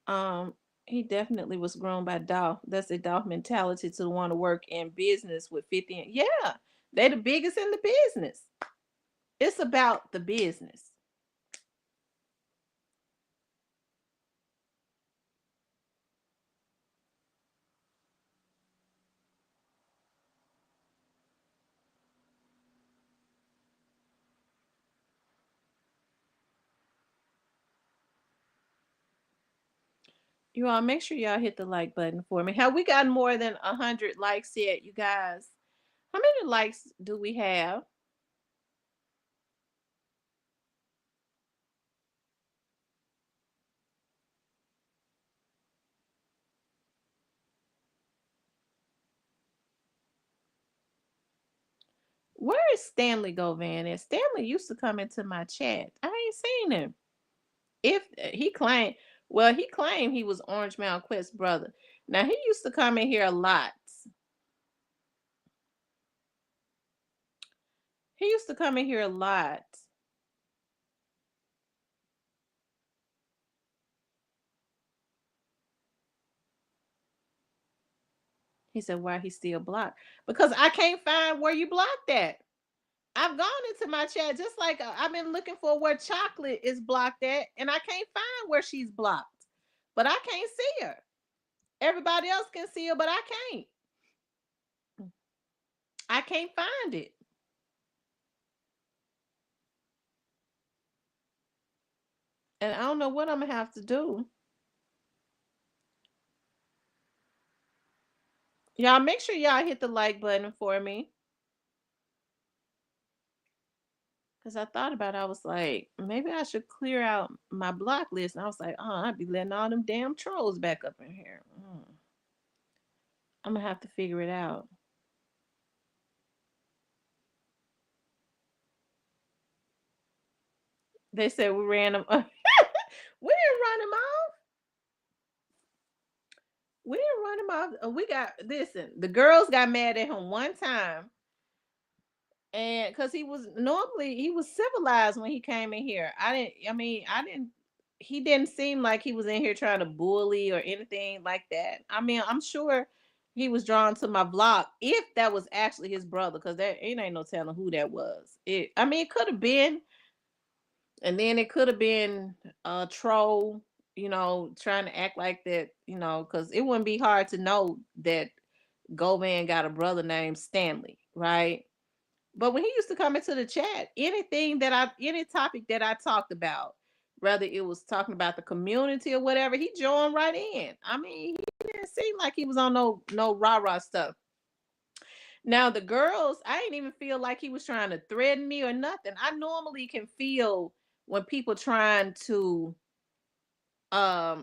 Um, he definitely was grown by Dolph. That's a Dolph mentality to want to work in business with 50. Yeah, they the biggest in the business. It's about the business. You all make sure y'all hit the like button for me. Have we gotten more than 100 likes yet, you guys? How many likes do we have? Where is Stanley Govan? And Stanley used to come into my chat. I ain't seen him. If he claimed, well, he claimed he was Orange Mountain Quest brother. Now he used to come in here a lot. He used to come in here a lot. He said, why he still blocked? Because I can't find where you blocked at. I've gone into my chat just like I've been looking for where chocolate is blocked at, and I can't find where she's blocked. But I can't see her. Everybody else can see her, but I can't. I can't find it. And I don't know what I'm gonna have to do. Y'all make sure y'all hit the like button for me. Cause I thought about it, I was like, maybe I should clear out my block list. And I was like, oh, I'd be letting all them damn trolls back up in here. I'm gonna have to figure it out. They said we ran them. We didn't run them off. We didn't run him off. We got listen. The girls got mad at him one time, and because he was normally he was civilized when he came in here. I didn't. I mean, I didn't. He didn't seem like he was in here trying to bully or anything like that. I mean, I'm sure he was drawn to my vlog if that was actually his brother, because there it ain't no telling who that was. It. I mean, it could have been, and then it could have been a troll, trying to act like that, because it wouldn't be hard to know that Govan got a brother named Stanley, right? But when he used to come into the chat, any topic that I talked about, whether it was talking about the community or whatever, he joined right in. I mean, he didn't seem like he was on no rah-rah stuff. Now the girls, I didn't even feel like he was trying to threaten me or nothing. I normally can feel when people trying to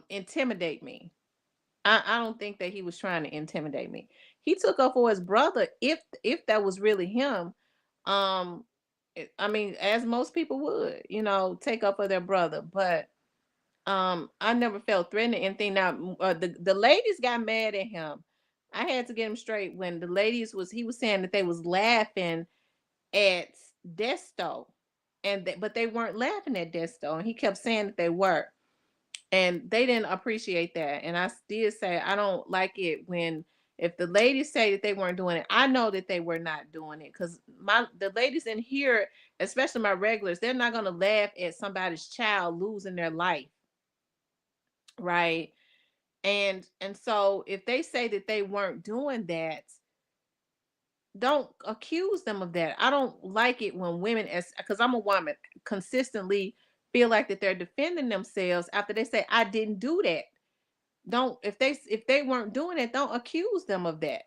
intimidate me. I don't think that he was trying to intimidate me. He took up for his brother if that was really him. Um I mean, as most people would, take up for their brother, but I never felt threatened or anything. Now the ladies got mad at him. I had to get him straight when the ladies was he was saying that they was laughing at Desto, but they weren't laughing at Desto, and he kept saying that they were, and they didn't appreciate that. And I did say I don't like it when if the ladies say that they weren't doing it, I know that they were not doing it, because the ladies in here, especially my regulars, they're not going to laugh at somebody's child losing their life, right? And so if they say that they weren't doing that, don't accuse them of that. I don't like it when women, as because I'm a woman, consistently feel like that they're defending themselves after they say I didn't do that. Don't if they weren't doing it, don't accuse them of that.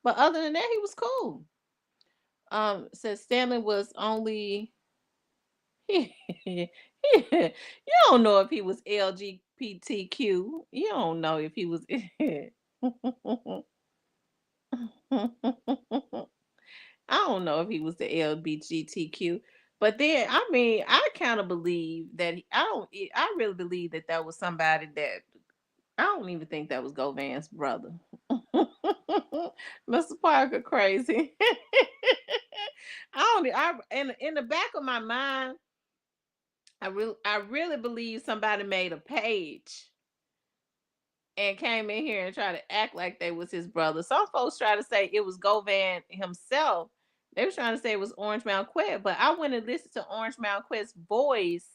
But other than that, he was cool. Says Stanley was only you don't know if he was LGBTQ. You don't know if he was I don't know if he was the LGBTQ. But then, I mean, I kind of believe that I really believe that that was somebody that I don't even think that was Govan's brother. Mr. Parker crazy. I don't in the back of my mind, I really believe somebody made a page and came in here and tried to act like they was his brother. Some folks try to say it was Govan himself. They were trying to say it was Orange Mountain Quet, but I went and listened to Orange Mountain Quet's voice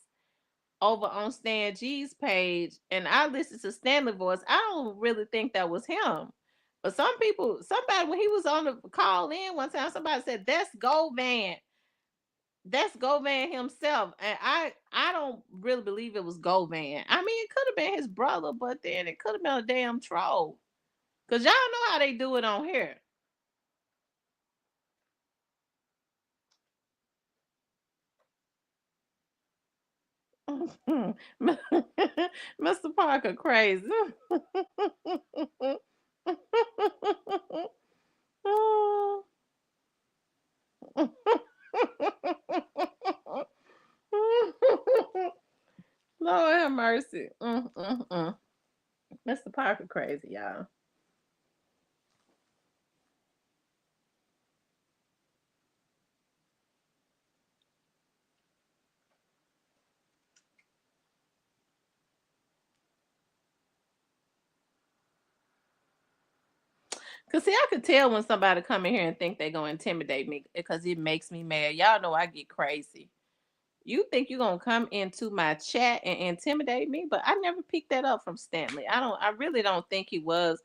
over on Stan G's page, and I listened to Stanley's voice. I don't really think that was him. But somebody when he was on the call in one time, somebody said that's Govan. That's Govan himself. And I don't really believe it was Govan. I mean, it could have been his brother, but then it could have been a damn troll. Cause y'all know how they do it on here. Mr. Parker crazy. Lord have mercy. Mr. Parker crazy, y'all. Cause see, I could tell when somebody come in here and think they gonna intimidate me because it makes me mad. Y'all know I get crazy. You think you're gonna come into my chat and intimidate me, but I never picked that up from Stanley. I really don't think he was.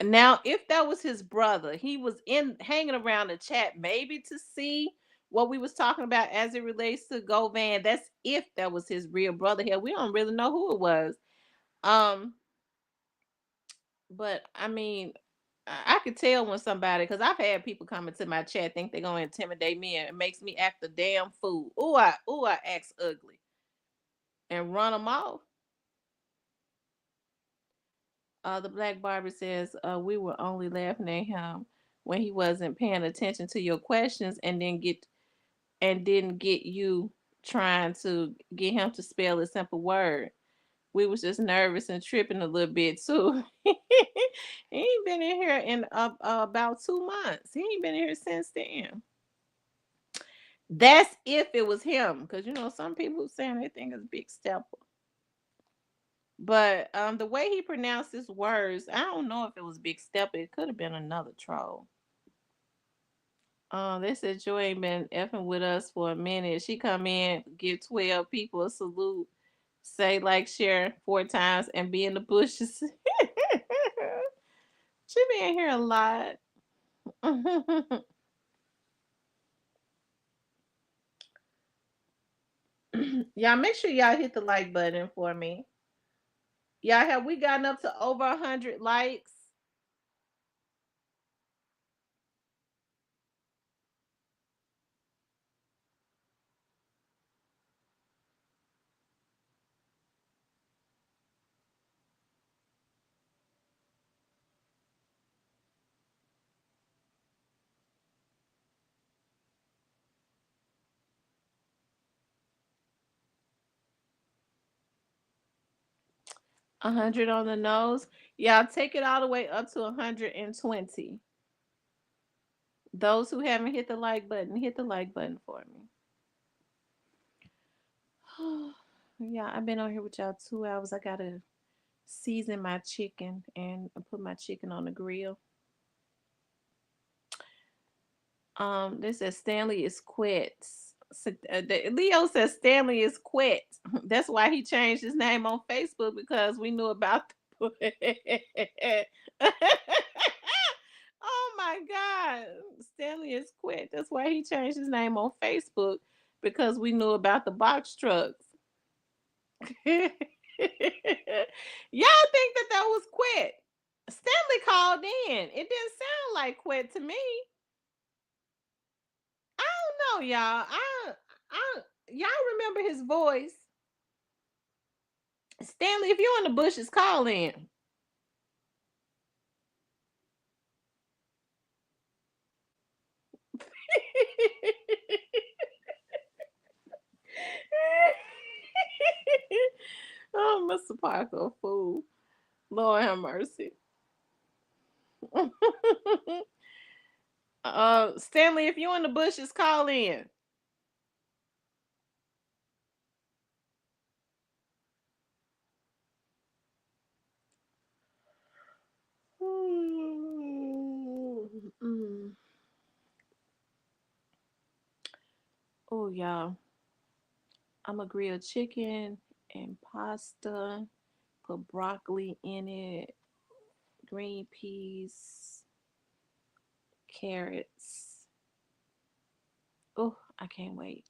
Now, if that was his brother, he was in hanging around the chat maybe to see what we was talking about as it relates to Govan. That's if that was his real brother here. We don't really know who it was. Um, but I mean, I could tell when somebody, because I've had people come into my chat think they're gonna intimidate me, and it makes me act a damn fool. I act ugly and run them off. The Black Barber says, we were only laughing at him when he wasn't paying attention to your questions and didn't get you trying to get him to spell a simple word. We was just nervous and tripping a little bit too. He ain't been in here in about 2 months. He ain't been in here since then. That's if it was him, because some people saying they think it's Big Stepper. But the way he pronounced his words, I don't know if it was Big Stepper. It could have been another troll. They said Joy ain't been effing with us for a minute. She come in, give 12 people a salute, say like share 4 times, and be in the bushes. She be in here a lot. Y'all make sure y'all hit the like button for me. Y'all, have we gotten up to over 100 likes? 100 on the nose. Y'all take it all the way up to 120. Those who haven't hit the like button, hit the like button for me. Yeah, I've been on here with y'all 2 hours. I gotta season my chicken and put my chicken on the grill. This says Stanley is quit. Leo says Stanley is quit. That's why he changed his name on Facebook, because we knew about the Oh my God. Stanley is quit. That's why he changed his name on Facebook, because we knew about the box trucks. Y'all think that was quit. Stanley called in. It didn't sound like quit to me. I don't know, y'all. Y'all remember his voice. Stanley, if you're in the bushes, call in. Oh, Mr. Parker, fool. Lord have mercy. Stanley, if you're in the bushes, call in. Oh, y'all. I'm a grill chicken and pasta. Put broccoli in it, green peas, carrots. Oh, I can't wait.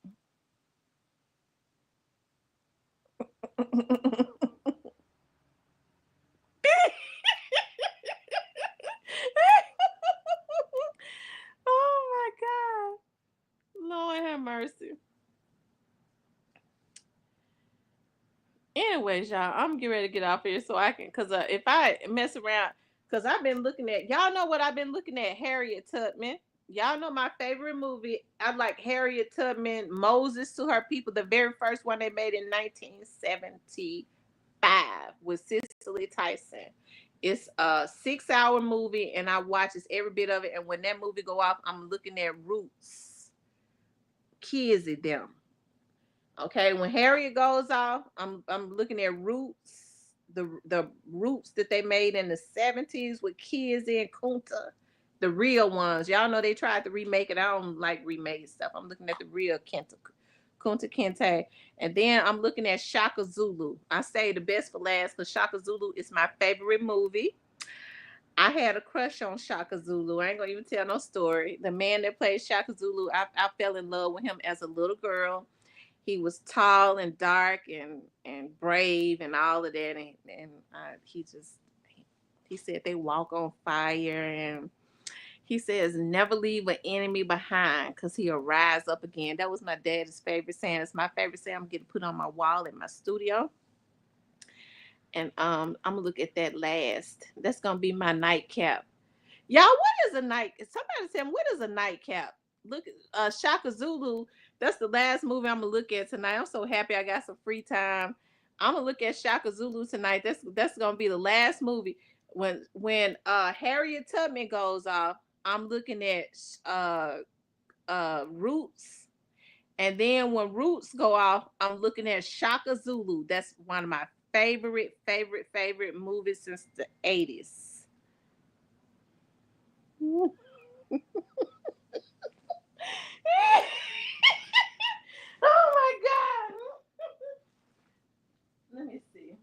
Oh my God. Lord have mercy. Anyways, y'all, I'm getting ready to get off here so I can, cause if I mess around, cause I've been looking at, y'all know what I've been looking at, Harriet Tubman. Y'all know my favorite movie. I like Harriet Tubman, Moses to Her People, the very first one they made in 1975 with Cicely Tyson. It's a 6 hour movie, and I watches every bit of it. And when that movie go off, I'm looking at Roots, Kids at them. Okay, when Harriet goes off, I'm looking at Roots, the Roots that they made in the 70s with Kids in Kunta. The real ones. Y'all know they tried to remake it. I don't like remade stuff. I'm looking at the real Kunta Kinte. And then I'm looking at Shaka Zulu. I say the best for last because Shaka Zulu is my favorite movie. I had a crush on Shaka Zulu. I ain't gonna even tell no story. The man that plays Shaka Zulu, I fell in love with him as a little girl. He was tall and dark and brave and all of that. He said they walk on fire, and he says never leave an enemy behind because he'll rise up again. That was my daddy's favorite saying. It's my favorite saying. I'm getting put on my wall in my studio. And I'm gonna look at that last. That's gonna be my nightcap. Y'all, what is a night? Somebody tell me, what is a nightcap? Look, Shaka Zulu. That's the last movie I'm gonna look at tonight. I'm so happy I got some free time. I'm gonna look at Shaka Zulu tonight. That's gonna be the last movie. When Harriet Tubman goes off, I'm looking at Roots, and then when Roots go off, I'm looking at Shaka Zulu. That's one of my favorite movies since the 80s. Oh my God. Let me see.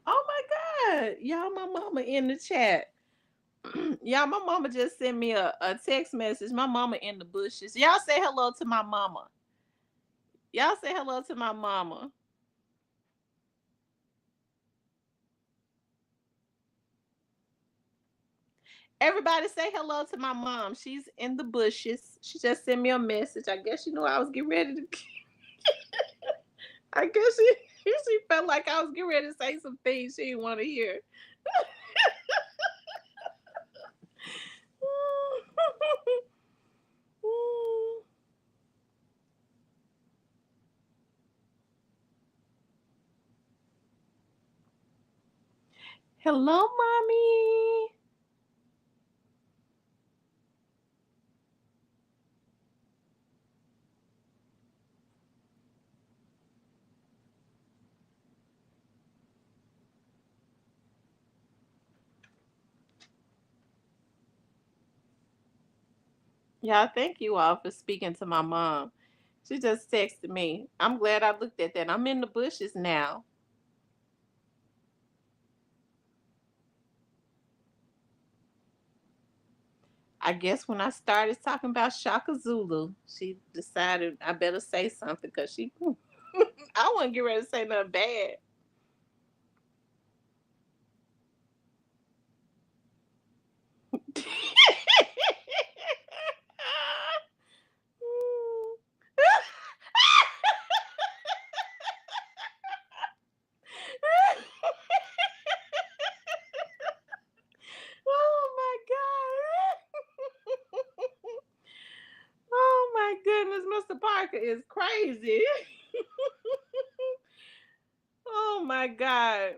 Oh my God. Y'all, my mama in the chat. Y'all, my mama just sent me a text message. My mama in the bushes. Y'all say hello to my mama. Y'all say hello to my mama. Everybody say hello to my mom. She's in the bushes. She just sent me a message. I guess she knew I was getting ready to. I guess she felt like I was getting ready to say some things she didn't want to hear. Hello, mommy. Y'all, thank you all for speaking to my mom. She just texted me. I'm glad I looked at that. I'm in the bushes now. I guess when I started talking about Shaka Zulu, she decided I better say something because she. I wasn't get ready to say nothing bad. Oh my God. Oh my goodness, Mr. Parker is crazy. Oh my God.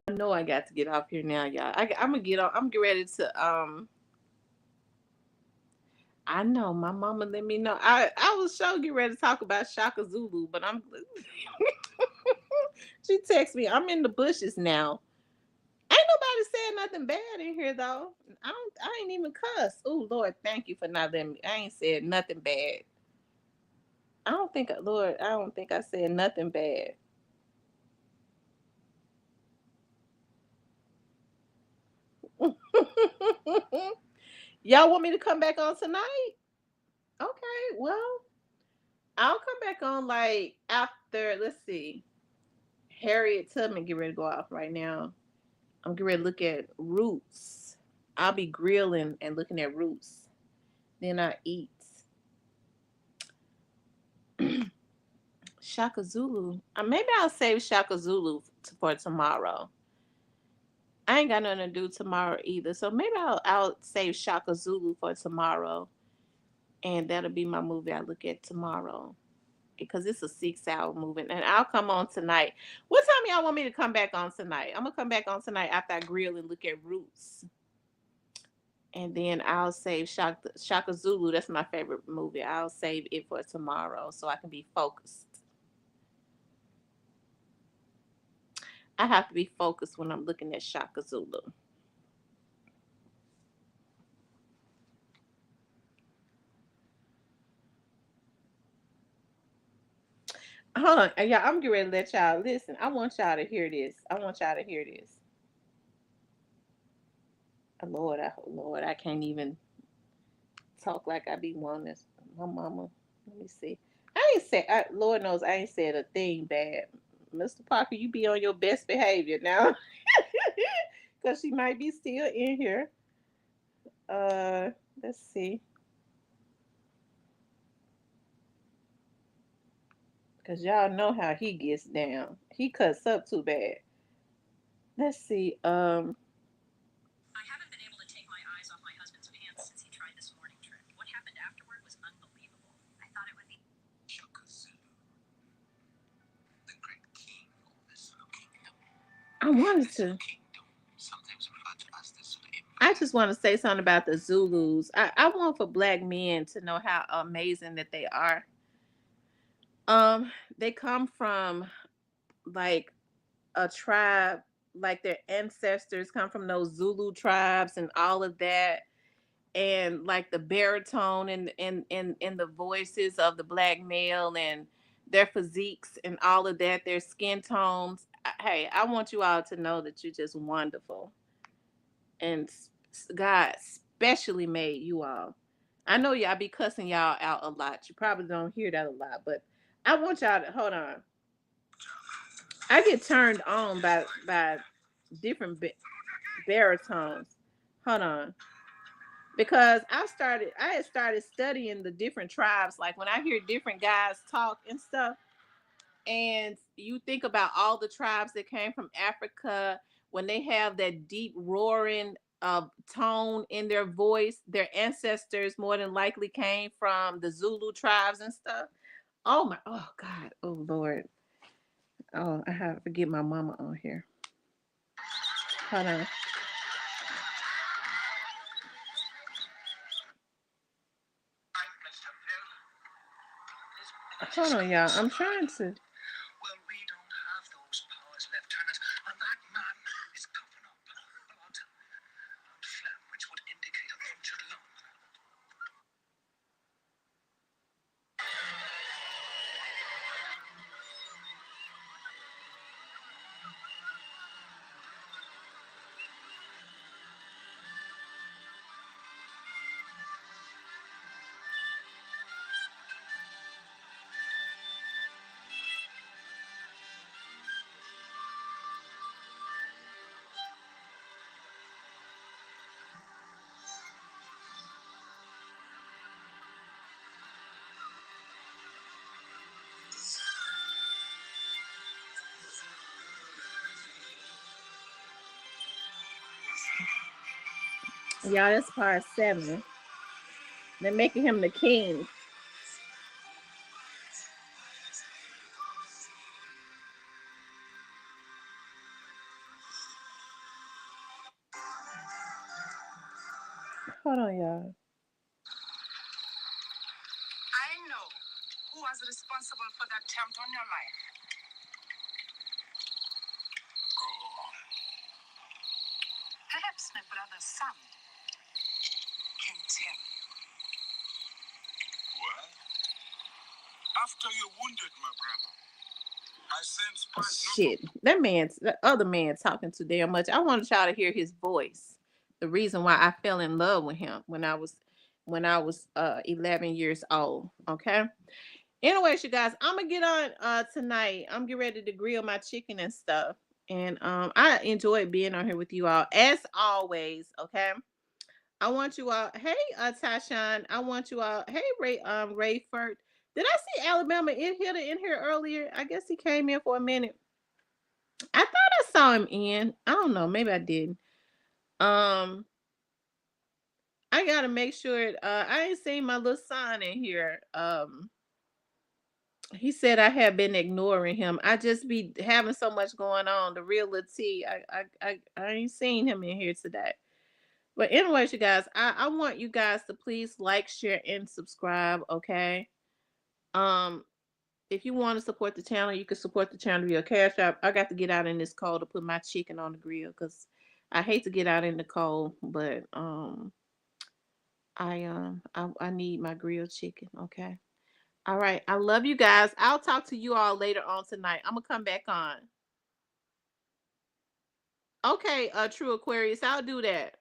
I know I got to get off here now, y'all. I'm gonna get on. I'm getting ready to. I know my mama let me know. I was sure getting ready to talk about Shaka Zulu, but I'm. She texted me. I'm in the bushes now. Ain't nobody said nothing bad in here though. I ain't even cuss. Oh Lord, thank you for not letting me. I ain't said nothing bad. I don't think Lord, I don't think I said nothing bad. Y'all want me to come back on tonight? Okay, well, I'll come back on like after, let's see. Harriet Tubman get ready to go off right now. I'm getting ready to look at Roots. I'll be grilling and looking at Roots. Then I eat. Shaka Zulu. Maybe I'll save Shaka Zulu for tomorrow. I ain't got nothing to do tomorrow either, so maybe I'll save Shaka Zulu for tomorrow, and that'll be my movie I look at tomorrow because it's a 6 hour movie, and I'll come on tonight. What time y'all want me to come back on tonight? I'm gonna come back on tonight after I grill and look at Roots. And then I'll save Shaka Zulu. That's my favorite movie. I'll save it for tomorrow so I can be focused. I have to be focused when I'm looking at Shaka Zulu. Hold on, yeah, I'm getting ready to let y'all listen. I want y'all to hear this. I want y'all to hear this. Lord, I can't even talk like I be wanting my mama. Let me see. Lord knows I ain't said a thing bad. Mr. Parker, you be on your best behavior now. Because she might be still in here. Uh, let's see. Because y'all know how he gets down. He cuts up too bad. Let's see. I haven't been able to take my eyes off my husband's pants since he tried this morning trip. What happened afterward was unbelievable. I thought it would be the great king of this kingdom. I wanted to. Sometimes referred to as the Zulu I Empire. just want to say something about the Zulus. I want for black men to know how amazing that they are. They come from like a tribe, like their ancestors come from those Zulu tribes and all of that, and like the baritone and the voices of the black male and their physiques and all of that, their skin tones. Hey, I want you all to know that you're just wonderful, and God specially made you all. I know y'all be cussing y'all out a lot. You probably don't hear that a lot, but I want y'all to hold on. I get turned on by different baritones. Hold on, because I had started studying the different tribes. Like when I hear different guys talk and stuff, and you think about all the tribes that came from Africa, when they have that deep roaring tone in their voice, their ancestors more than likely came from the Zulu tribes and stuff. Oh God, oh Lord, oh I have to forget my mama on here. Hold on, hold on, y'all. I'm trying to. Well, we don't have those powers, Lieutenant, and that man is coughing up blood and phlegm, which would indicate a punctured lung. Y'all, that's part 7. They're making him the king. Hold on, y'all. I know who was responsible for that attempt on your life. Perhaps my brother's son can tell you. Well, after you wounded my brother, I sense Shit, that other man talking too damn much. I wanted y'all to hear his voice. The reason why I fell in love with him when I was 11 years old. Okay. Anyways, you guys, I'm gonna get on tonight. I'm getting ready to grill my chicken and stuff. And I enjoyed being on here with you all as always. Okay. I want you all. Hey, Tashawn. I want you all. Hey, Rayford. Did I see Alabama in here earlier? I guess he came in for a minute. I thought I saw him in. I don't know. Maybe I didn't. Um, I gotta make sure. I ain't seen my little son in here. He said I have been ignoring him. I just be having so much going on. The real little T. I ain't seen him in here today. But anyways, you guys, I want you guys to please like, share, and subscribe. Okay. Um, if you want to support the channel, you can support the channel via Cash App. I got to get out in this cold to put my chicken on the grill because I hate to get out in the cold, but I need my grilled chicken. Okay. All right. I love you guys. I'll talk to you all later on tonight. I'm gonna come back on. Okay, True Aquarius, I'll do that.